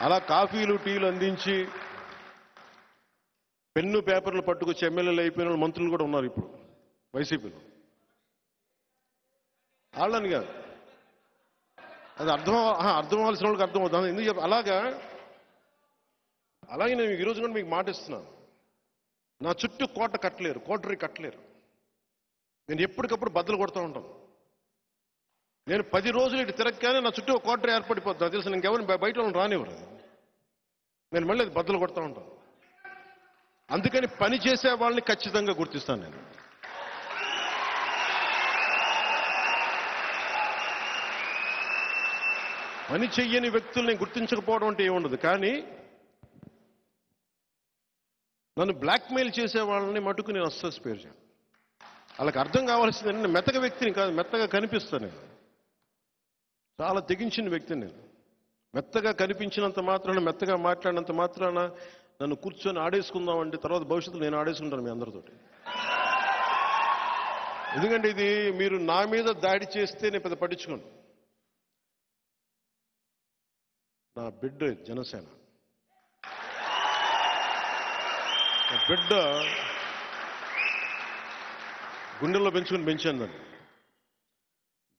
అలా కాఫీలు టీలు అందించి పెన్ను పేపర్లు పట్టుకొచ్చి ఎమ్మెల్యేలు అయిపోయిన మంత్రులు కూడా ఉన్నారు ఇప్పుడు వైసీపీలో. వాళ్ళని కాదు, అది అర్థం అవ్వాల్సిన వాళ్ళకి అర్థమవుతుంది. ఎందుకు చెప్ప అలాగే నేను ఈరోజు కూడా మీకు మాట ఇస్తున్నాను. నా చుట్టూ కోటరీ కట్టలేరు. నేను ఎప్పటికప్పుడు బద్దలు కొడతా ఉంటాను. నేను 10 రోజులు ఇటు తిరగగానే నా చుట్టూ ఒక కోటరీ ఏర్పడిపోతుంది. తెలుసు, ఇంకెవరిని బయట వాళ్ళని రానివ్వరు. నేను మళ్ళీ అది బద్దలు కొడతా ఉంటాను. అందుకని పని చేసే వాళ్ళని ఖచ్చితంగా గుర్తిస్తాను నేను. పని చెయ్యని వ్యక్తుల్ని గుర్తించకపోవడం అంటే ఏముండదు. కానీ నన్ను బ్లాక్మెయిల్ చేసే వాళ్ళని మటుకు నేను అస్సలు స్పేర్ చేయను. వాళ్ళకి అర్థం కావాల్సింది, నేను మెత్తగా వ్యక్తిని కాదు, మెత్తగా కనిపిస్తాను. నేను చాలా తెగించిన వ్యక్తిని. నేను మెత్తగా కనిపించినంత మాత్రాన, మెత్తగా మాట్లాడినంత మాత్రాన నన్ను కూర్చొని ఆడేసుకుందామంటే తర్వాత భవిష్యత్తులో నేను ఆడేసుకుంటాను మీ అందరితోటి. ఎందుకంటే ఇది మీరు నా మీద దాడి చేస్తే నేను పెద్ద పట్టించుకోను. నా బిడ్డ జనసేన, నా బిడ్డ గుండెల్లో పెంచాను దాన్ని.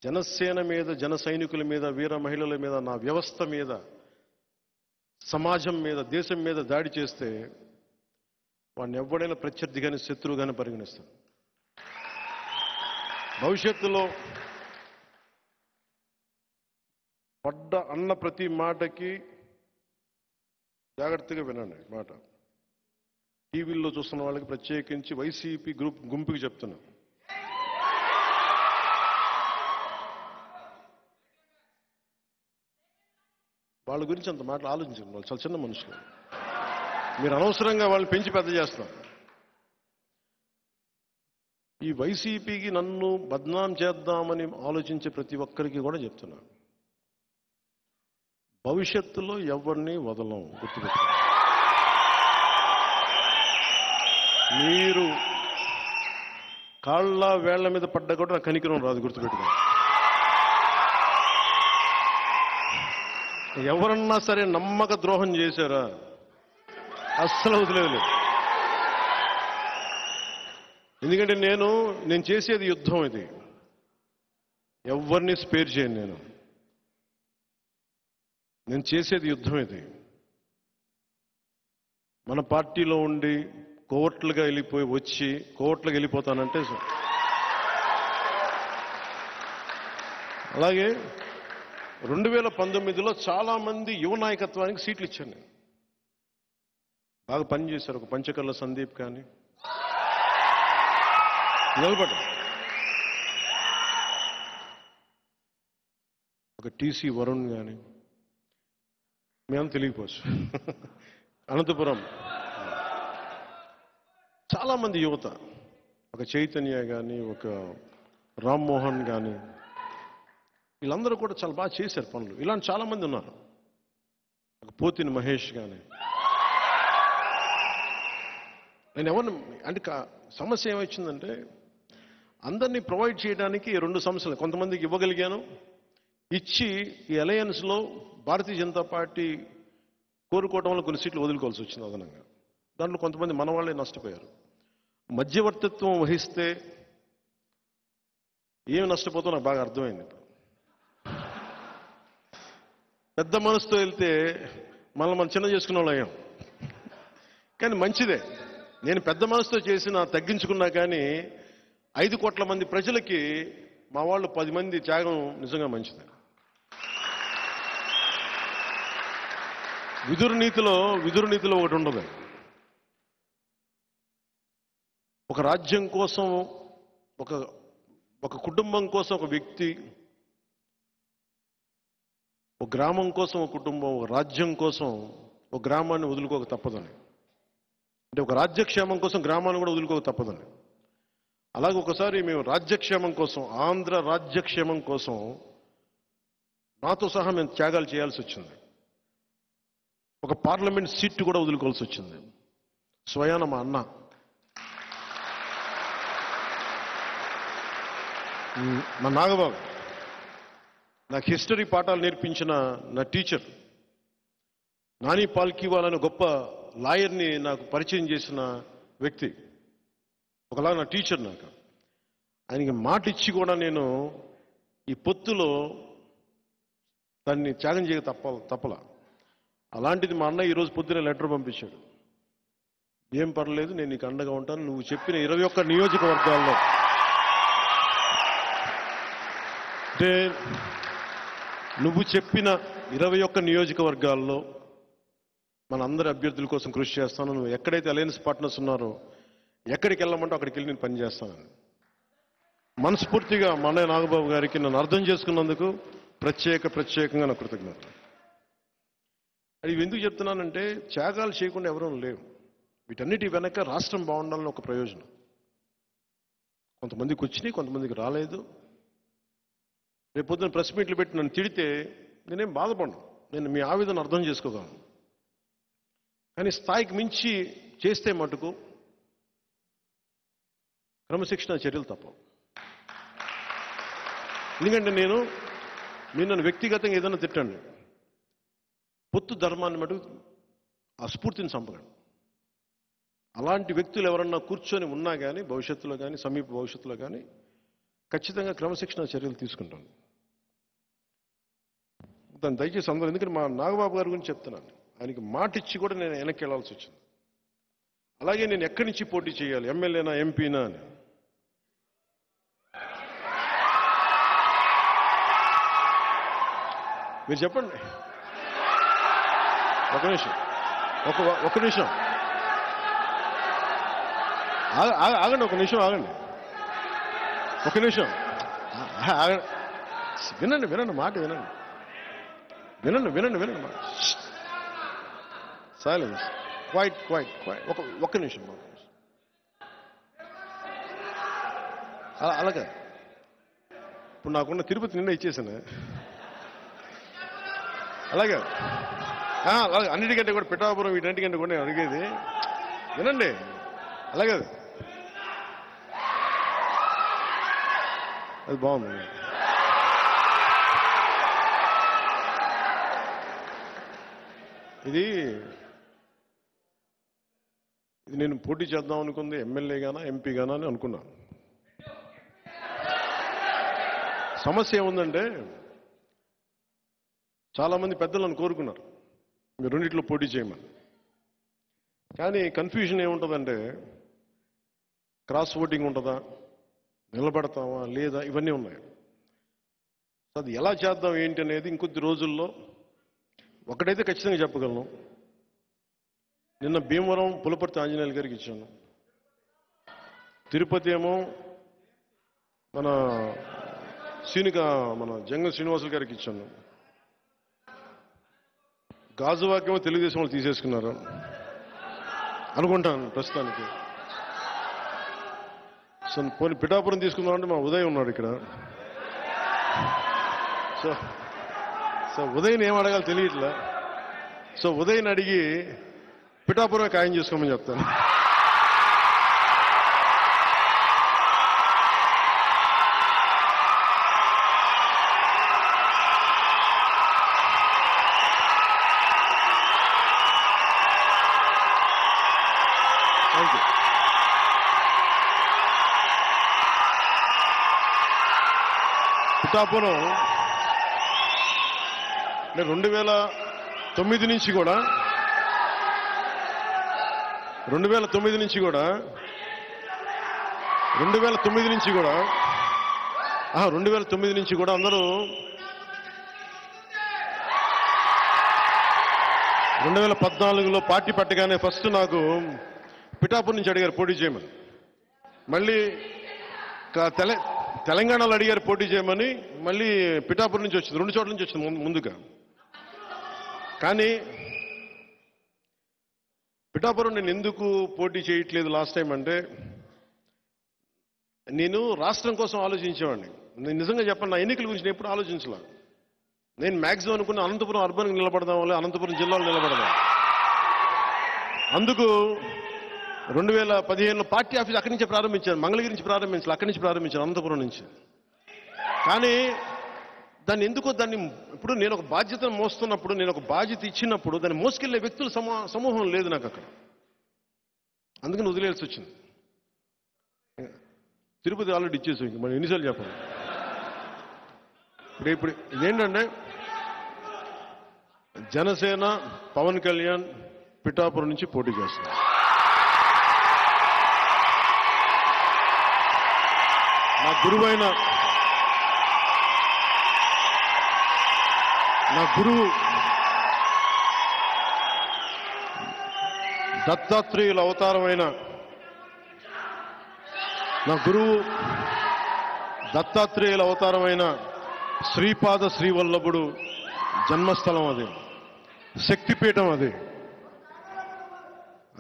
జనసేన మీద, జన సైనికుల మీద, వీర మహిళల మీద, నా వ్యవస్థ మీద, సమాజం మీద, దేశం మీద దాడి చేస్తే వాడిని ఎవడైనా ప్రత్యర్థిగాని శత్రువుగానే పరిగణిస్తాను. భవిష్యత్తులో అన్న ప్రతి మాటకి జాగ్రత్తగా వినండి. మాట టీవీల్లో చూస్తున్న వాళ్ళకి, ప్రత్యేకించి వైసీపీ గుంపుకి చెప్తున్నా, వాళ్ళ గురించి అంత మాటలు ఆలోచించండి. వాళ్ళు చాలా చిన్న మనుషులు. మీరు అనవసరంగా వాళ్ళని పెంచి పెద్ద చేస్తారు. ఈ వైసీపీకి నన్ను బద్నాం చేద్దామని ఆలోచించే ప్రతి ఒక్కరికి కూడా చెప్తున్నాను, భవిష్యత్తులో ఎవరిని వదలం. గుర్తుపెట్టుకోండి. మీరు కాళ్ళ వేళ్ల మీద పడ్డా కూడా నాకు కనికరం రాదు. గుర్తుపెట్టుకోండి. ఎవరన్నా సరే నమ్మక ద్రోహం చేశారా, అస్సలు వదిలేదు. ఎందుకంటే నేను చేసేది యుద్ధం. ఇది ఎవరిని స్పేర్ చేయను. నేను చేసేది యుద్ధం. ఇది మన పార్టీలో ఉండి కోవట్లుగా వెళ్ళిపోతానంటే అలాగే 2019లో చాలా మంది యువ నాయకత్వానికి సీట్లు ఇచ్చాను నేను. బాగా పనిచేశారు. ఒక పంచకర్ల సందీప్ కానీ నిలబడ్డా, ఒక టీసీ వరుణ్ కానీ, మేము తెలియపోవచ్చు. అనంతపురం చాలా మంది యువత, ఒక చైతన్య కానీ, ఒక రామ్మోహన్ కానీ, వీళ్ళందరూ కూడా చాలా బాగా చేశారు పనులు. ఇలాంటి చాలా మంది ఉన్నారు. ఒక పోతిని మహేష్ కానీ. నేను ఎవరిని అంటే సమస్య ఏమొచ్చిందంటే, అందరినీ ప్రొవైడ్ చేయడానికి 2 సమస్యలు. కొంతమందికి ఇవ్వగలిగాను, ఇచ్చి ఈ అలయన్స్లో భారతీయ జనతా పార్టీ కోరుకోవడం వల్ల కొన్ని సీట్లు వదులుకోవాల్సి వచ్చింది అదనంగా. దాంట్లో కొంతమంది మన వాళ్ళే నష్టపోయారు. మధ్యవర్తిత్వం వహిస్తే ఏమి నష్టపోతామో నాకు బాగా అర్థమైంది. పెద్ద మనసుతో వెళ్తే మనం చిన్న చేసుకున్న వాళ్ళు అయ్యాం. కానీ మంచిదే. నేను పెద్ద మనసుతో చేసిన తగ్గించుకున్నా కానీ 5 కోట్ల మంది ప్రజలకి మా వాళ్ళు 10 మంది త్యాగం నిజంగా మంచిదే. విదురు నీతిలో ఒకటి ఉండదు. ఒక రాజ్యం కోసం, ఒక కుటుంబం కోసం ఒక వ్యక్తి, ఒక గ్రామం కోసం ఒక కుటుంబం, ఒక రాజ్యం కోసం ఒక గ్రామాన్ని వదులుకోక తప్పదని. అంటే ఒక రాజ్యక్షేమం కోసం గ్రామాన్ని కూడా వదులుకోక తప్పదని. అలాగే ఒకసారి మేము రాజ్యక్షేమం కోసం, ఆంధ్ర రాజ్యక్షేమం కోసం నాతో సహా మేము త్యాగాలు చేయాల్సి వచ్చింది. ఒక పార్లమెంట్ సీట్ కూడా వదులుకోవాల్సి వచ్చింది. స్వయాన మా అన్న, మా నాగబాబు, నాకు హిస్టరీ పాఠాలు నేర్పించిన నా టీచర్, నాని పాల్కీవాల్ అనే గొప్ప లాయర్ని నాకు పరిచయం చేసిన వ్యక్తి, ఒకలా నా టీచర్. నాకు ఆయనకి మాట ఇచ్చి కూడా నేను ఈ పొత్తులో దాన్ని త్యాగం చేయక తప్పలా. అలాంటిది మా అన్న ఈరోజు పొద్దునే లెటర్ పంపించాడు. ఏం పర్లేదు, నేను నీకు అండగా ఉంటాను. నువ్వు చెప్పిన 21 నియోజకవర్గాల్లో, అంటే నువ్వు చెప్పిన 21 నియోజకవర్గాల్లో మన అందరి అభ్యర్థుల కోసం కృషి చేస్తాను. నువ్వు ఎక్కడైతే అలయన్స్ పార్ట్నర్స్ ఉన్నారో ఎక్కడికి వెళ్ళమంటో అక్కడికి వెళ్ళి నేను పనిచేస్తానని మనస్ఫూర్తిగా మా అన్నయ్య నాగబాబు గారికి నన్ను అర్థం చేసుకున్నందుకు ప్రత్యేకంగా నా కృతజ్ఞతలు. ఇవి ఎందుకు చెప్తున్నానంటే, త్యాగాలు చేయకుండా ఎవరూ లేవు. వీటన్నిటి వెనక రాష్ట్రం బాగుండాలని ఒక ప్రయోజనం. కొంతమందికి వచ్చినాయి, కొంతమందికి రాలేదు. రేపొద్దున ప్రెస్ మీట్లు పెట్టి నన్ను తిడితే నేనేం బాధపడను. నేను మీ ఆవేదన అర్థం చేసుకోగలను. కానీ స్థాయికి మించి చేస్తే మటుకు క్రమశిక్షణ చర్యలు తప్పవు. ఎందుకంటే మీరు నన్ను వ్యక్తిగతంగా ఏదైనా తిట్టండి, పొత్తు ధర్మాన్ని మటుకు ఆ స్ఫూర్తిని చంపగలను. అలాంటి వ్యక్తులు ఎవరన్నా కూర్చొని ఉన్నా కానీ భవిష్యత్తులో కానీ సమీప భవిష్యత్తులో కానీ ఖచ్చితంగా క్రమశిక్షణ చర్యలు తీసుకుంటాను. దాన్ని దయచేసి అందరూ, ఎందుకంటే మా నాగబాబు గారి గురించి చెప్తున్నాను, ఆయనకి మాట ఇచ్చి కూడా నేను వెనక్కి వెళ్లాల్సి వచ్చింది. అలాగే నేను ఎక్కడి నుంచి పోటీ చేయాలి, ఎమ్మెల్యేనా ఎంపీనా అని. మీరు చెప్పండి. ఒక నిమిషం ఆగండి. ఒక నిమిషం ఆగండి. వినండి మాట వినండి మాట. సైలెన్స్. క్వైట్. ఒక్క నిమిషం. అలాగే ఇప్పుడు నాకున్న తిరుపతి నిన్న ఇచ్చేసాను. అలాగే అన్నిటికంటే కూడా పిఠాపురం వీటన్నిటికంటే కూడా నేను అడిగేది వినండి. అలాగే అది బాగుంది. ఇది నేను పోటీ చేద్దాం అనుకుంది ఎమ్మెల్యేగానా ఎంపీగానా అని అనుకున్నాను. సమస్య ఏముందంటే, చాలామంది పెద్దలు నన్ను కోరుకున్నారు మీరు రెండిట్లో పోటీ చేయమని. కానీ కన్ఫ్యూజన్ ఏముంటుందంటే, క్రాస్ ఓటింగ్ ఉంటుందా, నిలబడతామా లేదా, ఇవన్నీ ఉన్నాయి. అది ఎలా చేద్దాం ఏంటి అనేది ఇంకొద్ది రోజుల్లో ఒకటైతే ఖచ్చితంగా చెప్పగలను. నిన్న భీమవరం పులపర్తి ఆంజనేయులు గారికి ఇచ్చాను. తిరుపతి ఏమో మన జంగ శ్రీనివాసులు గారికి ఇచ్చాను. గాజువాకేమో తెలుగుదేశం వాళ్ళు తీసేసుకున్నారు అనుకుంటాను ప్రస్తుతానికి. సో పోనీ పిఠాపురం తీసుకుందామంటే మా ఉదయ్ ఉన్నాడు ఇక్కడ. సో ఉదయ్ని ఏం అడగాలి తెలియట్లే. సో ఉదయ్ని అడిగి పిఠాపురం ఖాయం చేసుకోమని చెప్తాను. Thank you. పిఠాపురం నేను 2009 నుంచి కూడా 2009 నుంచి కూడా 2009 నుంచి కూడా అందరూ 2014లో పార్టీ పెట్టగానే ఫస్ట్ నాకు పిఠాపురం నుంచి అడిగారు పోటీ చేయమని. మళ్ళీ తెలంగాణలో అడిగారు పోటీ చేయమని. మళ్ళీ పిఠాపురం నుంచి వచ్చింది, 2 చోట్ల నుంచి వచ్చింది ముందుగా. కానీ పిఠాపురం నేను ఎందుకు పోటీ చేయట్లేదు లాస్ట్ టైం అంటే, నేను రాష్ట్రం కోసం ఆలోచించేవాడిని. నేను నిజంగా చెప్పండి, నా ఎన్నికల గురించి నేను ఎప్పుడు ఆలోచించలే. నేను మ్యాక్సిమం అనుకున్న అనంతపురం అర్బన్కి నిలబడదాం, వల్ల అనంతపురం జిల్లాలో నిలబడదాం. అందుకు 2015లో పార్టీ ఆఫీస్ అక్కడి నుంచే ప్రారంభించాను, మంగళగిరి నుంచి ప్రారంభించాను, అక్కడి నుంచి ప్రారంభించాను, అనంతపురం నుంచి. కానీ దాన్ని ఇప్పుడు నేను ఒక బాధ్యతను మోస్తున్నప్పుడు, నేను ఒక బాధ్యత ఇచ్చినప్పుడు దాన్ని మోసుకెళ్లే వ్యక్తుల సమూహం లేదు నాకు అక్కడ. అందుకని వదిలేయాల్సి వచ్చింది. తిరుపతి ఆల్రెడీ ఇచ్చేసి మనం ఎన్నిసార్లు చెప్పాలి. ఇప్పుడు ఇదేంటంటే జనసేన పవన్ కళ్యాణ్ పిఠాపురం నుంచి పోటీ చేస్తున్నారు. నా గురువు దత్తాత్రేయుల అవతారమైన శ్రీపాద శ్రీవల్లభుడు జన్మస్థలం అది, శక్తిపీఠం అది.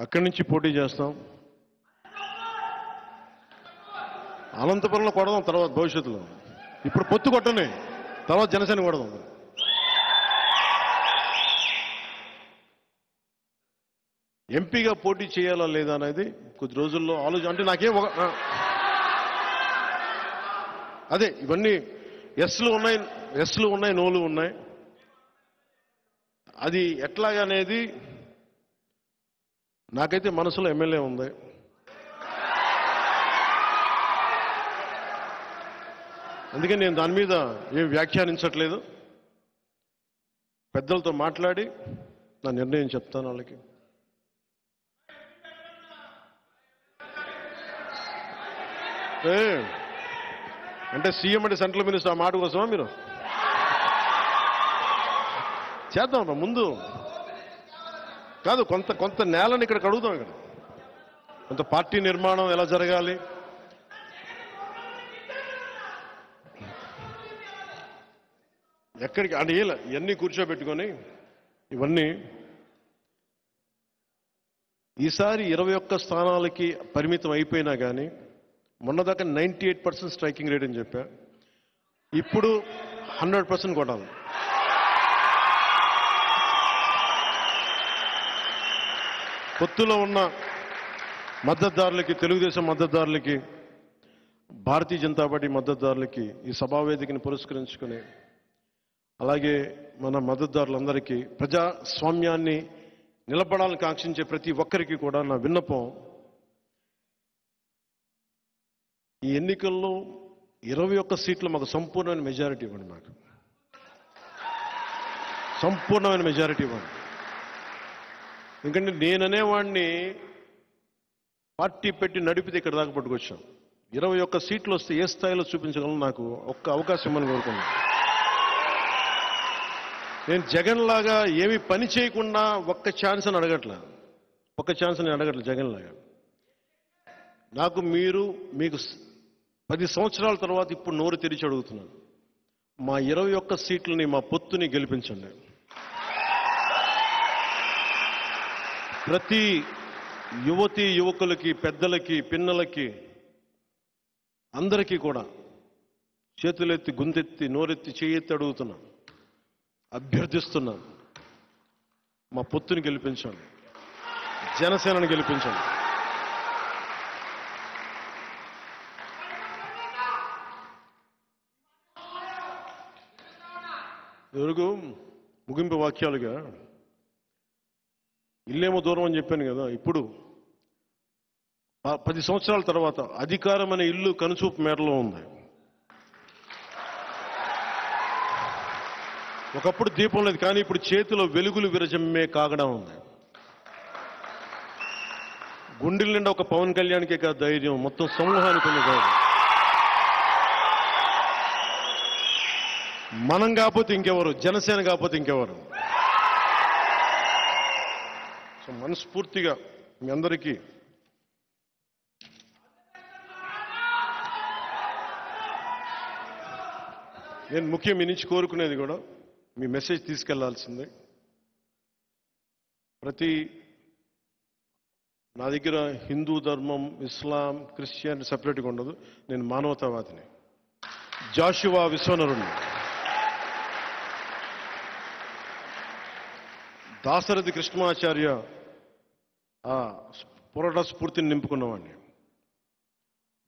అక్కడి నుంచి పోటీ చేస్తాం. అనంతపురంలో కొడదాం తర్వాత భవిష్యత్తులో. ఇప్పుడు పొత్తు కొట్టనే, తర్వాత జనసేన కొడదాం. ఎంపీగా పోటీ చేయాలా లేదా అనేది కొద్ది రోజుల్లో అంటే నాకేం అదే ఇవన్నీ ఎస్లు ఉన్నాయి, నోలు ఉన్నాయి. అది ఎట్లాగనేది నాకైతే మనసులో ఎమ్మెల్యే ఉంది. అందుకే నేను దాని మీద ఏం వ్యాఖ్యానించట్లేదు. పెద్దలతో మాట్లాడి నా నిర్ణయం చెప్తాను వాళ్ళకి. అంటే సీఎం అంటే సెంట్రల్ మినిస్టర్, ఆ మాట కోసమా మీరు? చేద్దాం ముందు కాదు, కొంత నేలని ఇక్కడ కడుగుతాం. ఇక్కడ కొంత పార్టీ నిర్మాణం ఎలా జరగాలి, ఎక్కడికి అంటే ఇవన్నీ కూర్చోబెట్టుకొని ఇవన్నీ ఈసారి 21 స్థానాలకి పరిమితం అయిపోయినా కానీ, మొన్నదాకా 98% స్ట్రైకింగ్ రేట్ అని చెప్పా. ఇప్పుడు 100% కొట్టాలి. పొత్తులో ఉన్న మద్దతుదారులకి, తెలుగుదేశం మద్దతుదారులకి, భారతీయ జనతా పార్టీ మద్దతుదారులకి ఈ సభావేదికని పురస్కరించుకుని, అలాగే మన మద్దతుదారులందరికీ, ప్రజాస్వామ్యాన్ని నిలబడాలని కాంక్షించే ప్రతి ఒక్కరికి కూడా నా విన్నపం, ఈ ఎన్నికల్లో 21 సీట్లు మాకు సంపూర్ణమైన మెజారిటీ ఇవ్వండి. మాకు సంపూర్ణమైన మెజారిటీ ఇవ్వండి. ఎందుకంటే నేననేవాడిని పార్టీ పెట్టి నడిపితే ఇక్కడ దాకా పట్టుకొచ్చాం. 21 సీట్లు వస్తే ఏ స్థాయిలో చూపించగలను, నాకు ఒక్క అవకాశం ఇవ్వమని కోరుకున్నాను. నేను జగన్ లాగా ఏమి పని చేయకుండా ఒక్క ఛాన్స్ అని అడగట్లే, జగన్ లాగా. నాకు మీకు 10 సంవత్సరాల తర్వాత ఇప్పుడు నోరు తెరిచి అడుగుతున్నాను, మా 21 సీట్లని, మా పొత్తుని గెలిపించండి. ప్రతి యువతీ యువకులకి, పెద్దలకి, పిన్నలకి, అందరికీ కూడా చేతులెత్తి, గుంతెత్తి, నోరెత్తి, చేయెత్తి అడుగుతున్నా, అభ్యర్థిస్తున్నా, మా పొత్తుని గెలిపించండి, జనసేనని గెలిపించండి. ఎవరికి ముగింపు వాక్యాలుగా ఇల్లేమో దూరం అని చెప్పాను కదా. ఇప్పుడు 10 సంవత్సరాల తర్వాత అధికారం అనే ఇల్లు కనుచూపు మేరలో ఉంది. ఒకప్పుడు దీపం లేదు, కానీ ఇప్పుడు చేతిలో వెలుగులు విరజమ్మే కాగడం ఉంది. గుండెల నిండా ఒక పవన్ కళ్యాణ్కే కాదు ధైర్యం, మొత్తం సమూహానికి ఉంది ధైర్యం. మనం కాకపోతే ఇంకెవరు, జనసేన కాకపోతే ఇంకెవరు. సో మనస్ఫూర్తిగా మీ అందరికీ నేను ముఖ్యం మీ నుంచి కోరుకునేది కూడా మీ మెసేజ్ తీసుకెళ్లాల్సిందే. నా దగ్గర హిందూ ధర్మం, ఇస్లాం, క్రిస్టియన్ సెపరేట్గా ఉండదు. నేను మానవతావాదిని, జాషువా విశ్వనరుణ్ణి, దాశరథి కృష్ణమాచార్య ఆ పోరాట స్ఫూర్తిని నింపుకున్నవాడిని,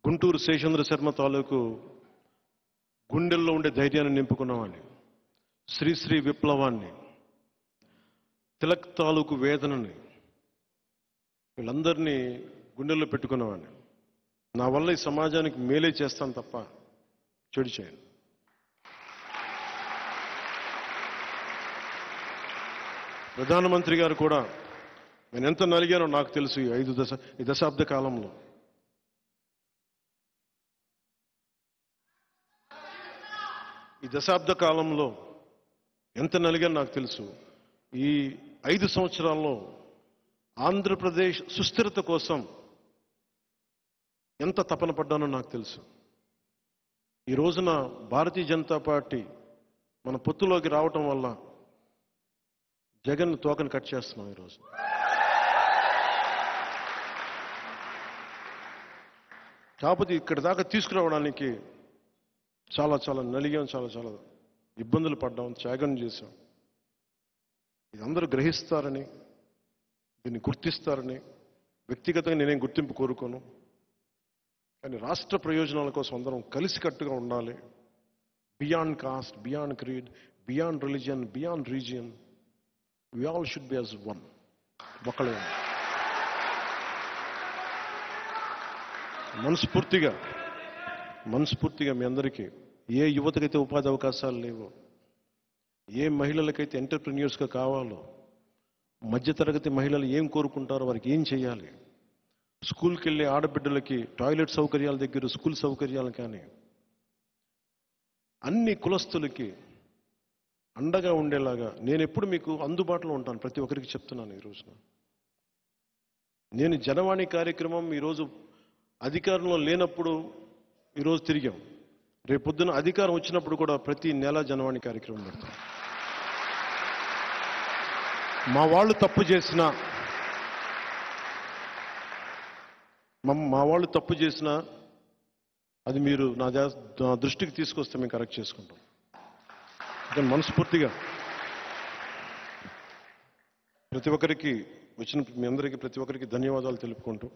గుంటూరు శేషేంద్ర శర్మ తాలూకు గుండెల్లో ఉండే ధైర్యాన్ని నింపుకున్నవాడిని, శ్రీశ్రీ విప్లవాన్ని, తిలక్ తాలూకు వేదనని, వీళ్ళందరినీ గుండెల్లో పెట్టుకున్నవాడిని. నా వల్ల ఈ సమాజానికి మేలే చేస్తాను తప్ప చెడు చేయను. ప్రధానమంత్రి గారు కూడా నేను ఎంత నలిగానో నాకు తెలుసు. ఈ దశాబ్ద కాలంలో ఎంత నలిగానో నాకు తెలుసు. ఈ 5 సంవత్సరాల్లో ఆంధ్రప్రదేశ్ సుస్థిరత కోసం ఎంత తపన పడ్డానో నాకు తెలుసు. ఈ రోజున భారతీయ జనతా పార్టీ మన పొత్తులోకి రావటం వల్ల జగన్ తోకను కట్ చేస్తున్నాం ఈరోజు. కాకపోతే ఇక్కడ దాకా తీసుకురావడానికి చాలా చాలా నలిగాం, చాలా చాలా ఇబ్బందులు పడ్డాం, త్యాగం చేశాం. ఇది అందరూ గ్రహిస్తారని, దీన్ని గుర్తిస్తారని వ్యక్తిగతంగా నేనేం గుర్తింపు కోరుకోను. కానీ రాష్ట్ర ప్రయోజనాల కోసం అందరం కలిసికట్టుగా ఉండాలి. Beyond cost, beyond creed, beyond religion, beyond region, we all should be as one. ఒకళ్ళే. మనస్ఫూర్తిగా మీ అందరికీ, ఏ యువతకైతే ఉపాధి అవకాశాలు లేవో, ఏ మహిళలకైతే ఎంటర్ప్రెన్యూర్స్గా కావాలో, మధ్యతరగతి మహిళలు ఏం కోరుకుంటారో వారికి ఏం చేయాలి, స్కూల్కి వెళ్ళే ఆడబిడ్డలకి టాయిలెట్ సౌకర్యాల దగ్గర స్కూల్ సౌకర్యాలు కానీ, అన్ని కులస్తులకి అండగా ఉండేలాగా నేను ఎప్పుడు మీకు అందుబాటులో ఉంటాను. ప్రతి ఒక్కరికి చెప్తున్నాను. ఈ రోజున నేను జనవాణి కార్యక్రమం ఈరోజు అధికారంలో లేనప్పుడు ఈరోజు తిరిగాం. రేపొద్దున అధికారం వచ్చినప్పుడు కూడా ప్రతి నెల జనవాణి కార్యక్రమం పెడతాం. మా వాళ్ళు తప్పు చేసినా అది మీరు నా దృష్టికి తీసుకొస్తే మేము కరెక్ట్ చేసుకుంటాం. మనస్ఫూర్తిగా ప్రతి ఒక్కరికి వచ్చిన మీ అందరికీ ప్రతి ఒక్కరికి ధన్యవాదాలు తెలుపుకుంటూ,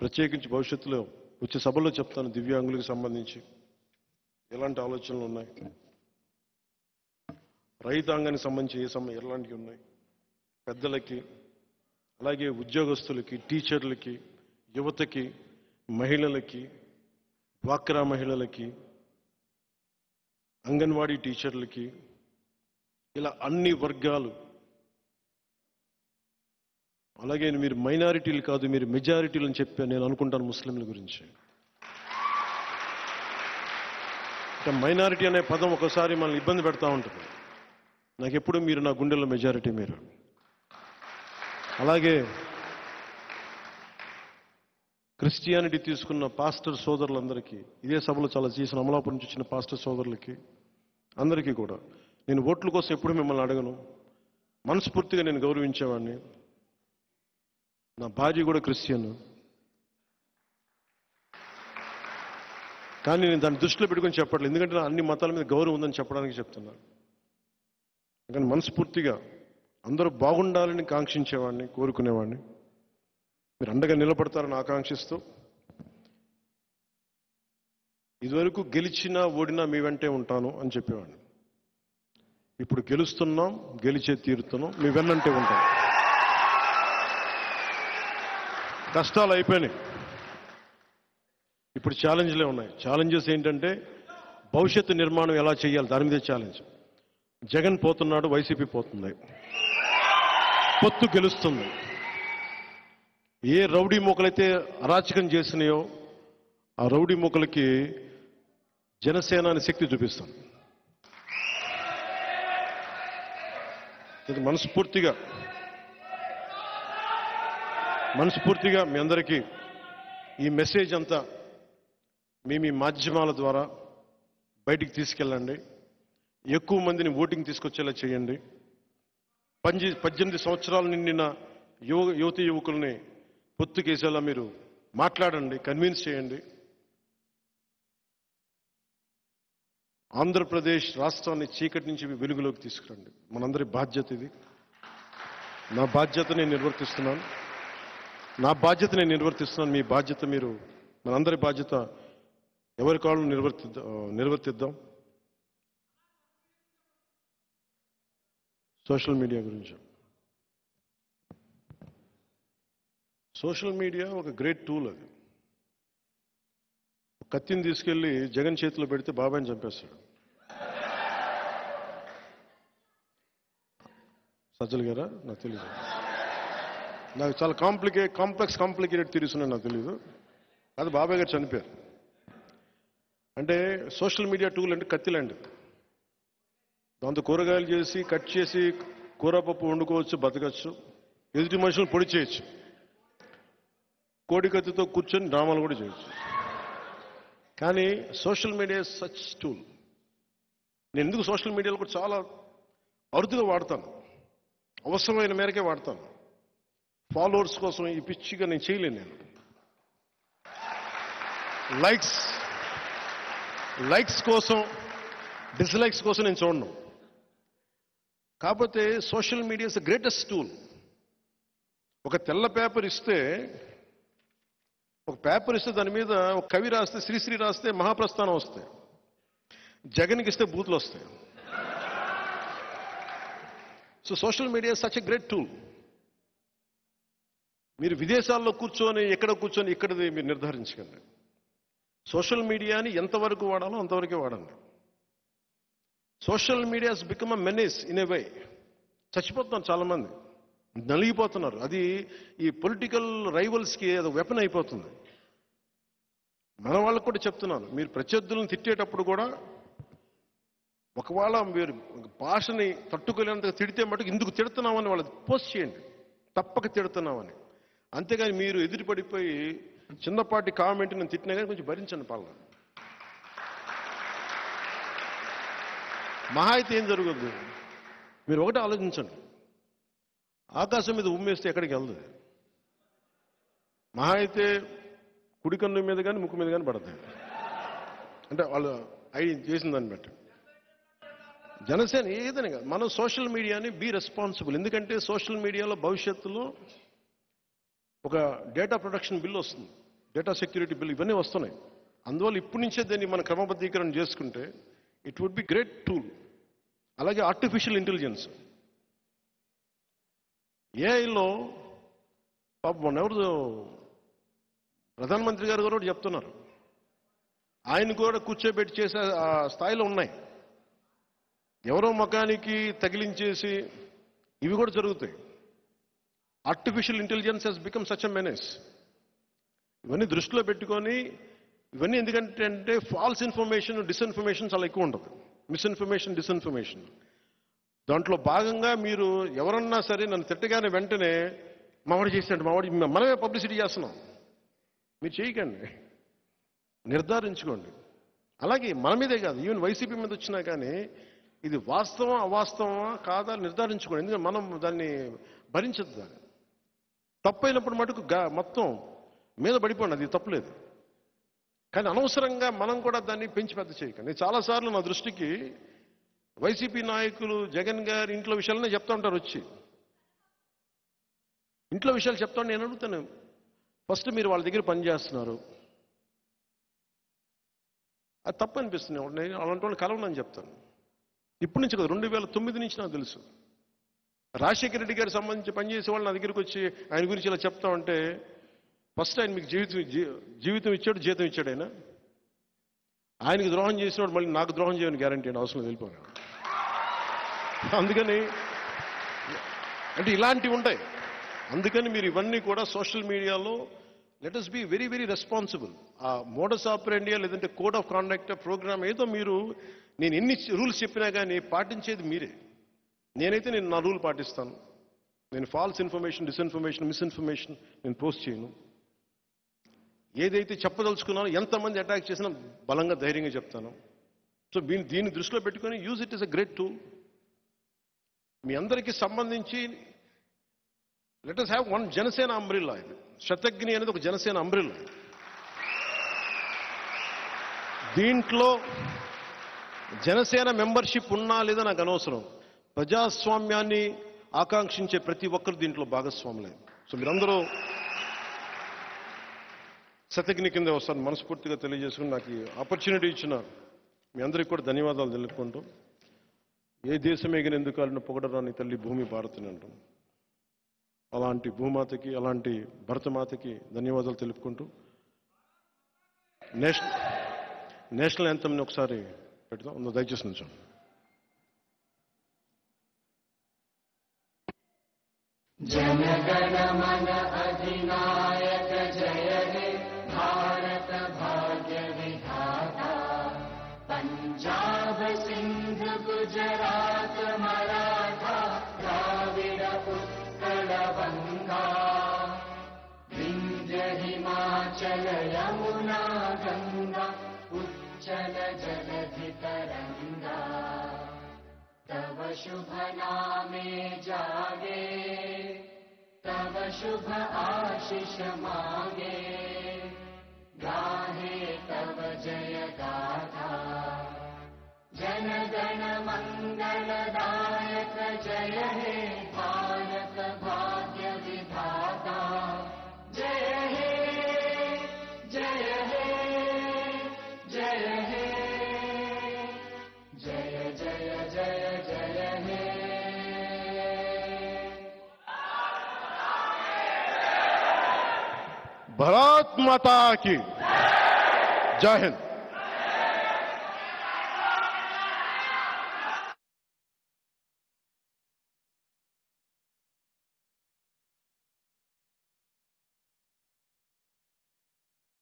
ప్రత్యేకించి భవిష్యత్తులో వచ్చే సభలో చెప్తాను దివ్యాంగులకు సంబంధించి ఎలాంటి ఆలోచనలు ఉన్నాయి, రైతాంగానికి సంబంధించి ఎలాంటివి ఉన్నాయి, పెద్దలకి, అలాగే ఉద్యోగస్తులకి, టీచర్లకి, యువతకి, మహిళలకి, డ్వాక్రా మహిళలకి, అంగన్వాడీ టీచర్లకి, ఇలా అన్ని వర్గాలు. అలాగే మీరు మైనారిటీలు కాదు, మీరు మెజారిటీలు అని చెప్పి నేను అనుకుంటాను ముస్లింల గురించి. మైనారిటీ అనే పదం ఒకసారి మనల్ని ఇబ్బంది పెడతా ఉంటుంది. నాకు ఎప్పుడు మీరు నా గుండెల్లో మెజారిటీ మీరు. అలాగే క్రిస్టియానిటీ తీసుకున్న పాస్టర్ సోదరులందరికీ, ఇదే సభలో చాలా చేసిన అమలాపురం నుంచి వచ్చిన పాస్టర్ సోదరులకి అందరికీ కూడా నేను ఓట్ల కోసం ఎప్పుడు మిమ్మల్ని అడగను. మనస్ఫూర్తిగా నేను గౌరవించేవాడిని. నా భార్య కూడా క్రిస్టియన్, కానీ నేను దాన్ని దృష్టిలో పెట్టుకొని చెప్పట్లేదు. ఎందుకంటే నా అన్ని మతాల మీద గౌరవం ఉందని చెప్పడానికి చెప్తున్నాను. కానీ మనస్ఫూర్తిగా అందరూ బాగుండాలని కాంక్షించేవాడిని, కోరుకునేవాడిని. మీరు అండగా నిలబడతారని ఆకాంక్షిస్తూ, ఇదివరకు గెలిచినా ఓడినా మీ వెంటే ఉంటాను అని చెప్పేవాడిని. ఇప్పుడు గెలుస్తున్నాం, గెలిచే తీరుతున్నాం, మీ వెన్నంటే ఉంటాం. కష్టాలు అయిపోయినాయి. ఇప్పుడు ఛాలెంజ్లే ఉన్నాయి. ఛాలెంజెస్ ఏంటంటే భవిష్యత్తు నిర్మాణం ఎలా చేయాలి, దాని మీదే ఛాలెంజ్. జగన్ పోతున్నాడు, వైసీపీ పోతుంది, పొత్తు గెలుస్తుంది. ఏ రౌడీ మూకలైతే అరాచకం చేసినాయో ఆ రౌడీ మూకలకి జనసేన అనే శక్తి చూపిస్తాం. ఇది మనస్ఫూర్తిగా మీ అందరికీ ఈ మెసేజ్ అంతా మీ మాధ్యమాల ద్వారా బయటికి తీసుకెళ్ళండి. ఎక్కువ మందిని ఓటింగ్ తీసుకొచ్చేలా చేయండి. 18 సంవత్సరాలు నిండిన యువతీ యువకుల్ని పొత్తుకేసేలా మీరు మాట్లాడండి, కన్విన్స్ చేయండి. ఆంధ్రప్రదేశ్ రాష్ట్రాన్ని చీకటి నుంచి వెలుగులోకి తీసుకురండి. మనందరి బాధ్యత ఇది. నా బాధ్యత నేను నిర్వర్తిస్తున్నాను. మీ బాధ్యత మీరు, మనందరి బాధ్యత ఎవరి కాళ్ళు నిర్వర్తిద్దాం. సోషల్ మీడియా గురించి. సోషల్ మీడియా ఒక గ్రేట్ టూల్. అది కత్తిని తీసుకెళ్లి జగన్ చేతిలో పెడితే బాబాయ్ని చంపేస్తాడు. సజ్జల్ గారా? నాకు తెలియదు. నాకు చాలా కాంప్లెక్స్డ్ తీరుస్తున్నాయి, నాకు తెలియదు. అది బాబాయ్ గారు చనిపోయారు. అంటే సోషల్ మీడియా టూల్ అంటే కత్తి లాంటిది. దాంతో కూరగాయలు చేసి కట్ చేసి కూరపప్పు వండుకోవచ్చు, బతకచ్చు. ఎదుటి మనుషులను పొడి చేయొచ్చు. కోడి కత్తితో కూర్చొని డ్రామాలు కూడా చేయొచ్చు. కానీ సోషల్ మీడియా సచ్ టూల్. నేను ఎందుకు సోషల్ మీడియాలో కూడా చాలా అరుదుగా వాడతాను, అవసరమైన మేరకే వాడతాను. ఫాలోవర్స్ కోసం ఈ పిచ్చిగా నేను చేయలేను. నేను లైక్స్ కోసం, డిస్లైక్స్ కోసం నేను చూడను. కాకపోతే social media is the greatest tool. ఒక తెల్ల పేపర్ ఇస్తే, దాని మీద ఒక కవి రాస్తే, శ్రీశ్రీ రాస్తే మహాప్రస్థానం వస్తాయి. జగన్కి ఇస్తే బూతులు వస్తాయి. So social media such a great tool. మీరు విదేశాల్లో కూర్చొని ఇక్కడది మీరు నిర్ధారించకండి. సోషల్ మీడియాని ఎంతవరకు వాడాలో అంతవరకే వాడండి. Social media has become a menace in a way. చచ్చిపోతున్నారు చాలామంది, నలిగిపోతున్నారు. అది ఈ పొలిటికల్ రైవల్స్కి అది వెపన్ అయిపోతుంది. మన వాళ్ళకు కూడా చెప్తున్నాను, మీరు ప్రత్యర్థులను తిట్టేటప్పుడు కూడా ఒకవేళ మీరు భాషని తట్టుకోలేనంతగా తిడితే మటుకు ఇందుకు తిడుతున్నామని వాళ్ళకి పోస్ట్ చేయండి, తప్పక తిడుతున్నామని. అంతేగాని మీరు ఎదురుపడిపోయి చిన్నపాటి కామెంట్ నేను తిట్టినా కానీ కొంచెం భరించండి. పాలన మహా అయితే ఏం జరుగుద్ది? మీరు ఒకటి ఆలోచించండి, ఆకాశం మీద ఉమ్మేస్తే ఎక్కడికి వెళ్తుంది? మహా అయితే కుడి కన్ను మీద కానీ ముక్కు మీద కానీ పడుతుంది. అంటే వాళ్ళు చేసిన దాన్ని బట్టి. జనసేన ఏదైనా కాదు, మనం సోషల్ మీడియాని బీ రెస్పాన్సిబుల్. ఎందుకంటే సోషల్ మీడియాలో భవిష్యత్తులో ఒక డేటా ప్రొటెక్షన్ బిల్ వస్తుంది, డేటా సెక్యూరిటీ బిల్, ఇవన్నీ వస్తున్నాయి. అందువల్ల ఇప్పటి నుంచే దీన్ని మనం క్రమబద్ధీకరణ చేసుకుంటే it would be great tool. అలాగే ఆర్టిఫిషియల్ ఇంటెలిజెన్స్, ఏఐలో పాపం ఎవరు ప్రధానమంత్రి గారు కూడా చెప్తున్నారు, ఆయన కూడా కూర్చోబెట్టి చేసే ఆ స్థాయిలో ఉన్నాయి. ఎవరో ముఖానికి తగిలించేసి ఇవి కూడా జరుగుతాయి. Artificial intelligence has become such a menace. ఇవన్నీ దృష్టిలో పెట్టుకొని, ఇవన్నీ ఎందుకంటే అంటే ఫాల్స్ ఇన్ఫర్మేషన్, డిస్ఇన్ఫర్మేషన్ చాలా ఎక్కువ ఉంటుంది. Misinformation, disinformation. దాంట్లో భాగంగా మీరు ఎవరన్నా సరే నన్ను తిట్టగానే వెంటనే మావాడు చేసినట్టు, మనమే పబ్లిసిటీ చేస్తున్నాం. మీరు చేయకండి, నిర్ధారించుకోండి. అలాగే మన మీదే కాదు, ఈవెన్ వైసీపీ మీద వచ్చినా కానీ ఇది వాస్తవం అవాస్తవమా కాదా నిర్ధారించుకోండి. ఎందుకంటే మనం దాన్ని భరించద్దు. దాన్ని తప్పైనప్పుడు మటుకు మొత్తం మీద పడిపోండి, అది తప్పులేదు. కానీ అనవసరంగా మనం కూడా దాన్ని పెంచి పెద్ద చేయకండి. చాలాసార్లు నా దృష్టికి వైసీపీ నాయకులు జగన్ గారి ఇంట్లో విషయాలనే చెప్తా ఉంటారు. వచ్చి ఇంట్లో విషయాలు చెప్తాను. నేను అడుగుతాను, ఫస్ట్ మీరు వాళ్ళ దగ్గర పనిచేస్తున్నారు, అది తప్పు అనిపిస్తుంది. నేను అలాంటి వాళ్ళు కలవనని చెప్తాను. ఇప్పటి నుంచి కదా, 2009 నుంచి నాకు తెలుసు. రాజశేఖర రెడ్డి గారికి సంబంధించి పనిచేసే వాళ్ళు నా దగ్గరికి వచ్చి ఆయన గురించి ఇలా చెప్తా ఉంటే ఫస్ట్ ఆయన మీకు జీవితం ఇచ్చాడు, జీతం ఇచ్చాడు ఆయన. ఆయనకి ద్రోహం చేసినవాడు మళ్ళీ నాకు ద్రోహం చేయని గ్యారంటీ అండి, అవసరం వెళ్ళిపోయాను. అందుకని అంటే ఇలాంటివి ఉంటాయి. అందుకని మీరు ఇవన్నీ కూడా సోషల్ మీడియాలో let us be very very responsible. ఆ మోడస్ ఆపరేండియా లేదంటే కోడ్ ఆఫ్ కాండక్ట్ ప్రోగ్రామ్ ఏదో మీరు, నేను ఎన్ని రూల్స్ చెప్పినా కానీ పాటించేది మీరే. నేను నా రూల్ పాటిస్తాను. నేను ఫాల్స్ ఇన్ఫర్మేషన్, డిస్ఇన్ఫర్మేషన్, మిస్ఇన్ఫర్మేషన్ నేను పోస్ట్ చేయను. ఏదైతే చెప్పదలుచుకున్నానో ఎంతమంది అటాక్ చేసినా బలంగా ధైర్యంగా చెప్తాను. సో దీన్ని దృష్టిలో పెట్టుకొని use it is a great tool. మీ అందరికీ సంబంధించి let us have one Janasena umbrella. ఇది శతఘ్ని అనేది ఒక జనసేన అంబ్రిల్లా. దీంట్లో జనసేన మెంబర్షిప్ ఉన్నా లేదా నాకు అనవసరం. ప్రజాస్వామ్యాన్ని ఆకాంక్షించే ప్రతి ఒక్కరు దీంట్లో భాగస్వాములే. సో మీరందరూ శతఘ్ని కింద వస్తాను మనస్ఫూర్తిగా తెలియజేసుకుని నాకు ఈ ఆపర్చునిటీ ఇచ్చిన మీ అందరికీ కూడా ధన్యవాదాలు తెలుపుకుంటూ, ఏ దేశమేగిన ఎందుకు కాలిన పొగడరాని తల్లి భూమి భారతిని అంటాం. అలాంటి భూమాతకి, అలాంటి భరతమాతకి ధన్యవాదాలు తెలుపుకుంటూ నేషనల్ యాంథమ్ని ఒకసారి పెడదాం. అందులో దయచేసి నుంచో. जनगण मन अधिनायक जय हे भारत भाग्य विधाता। पंजाब सिंध गुजरात मराठा द्राविड़ उत्कल बंगा। विंध्य हिमाचल यमुना गंगा उच्चल जलधि तरंगा। तव शुभ नामे जागे, तव शुभ आशीष मागे। गाहे तव जय गाथा, जन गण मंगलदायक जय हे भारत भाग्य विधाता। जय हे जय हे जय हे जय जय जय जय हे। भारत माता की जय हिंद।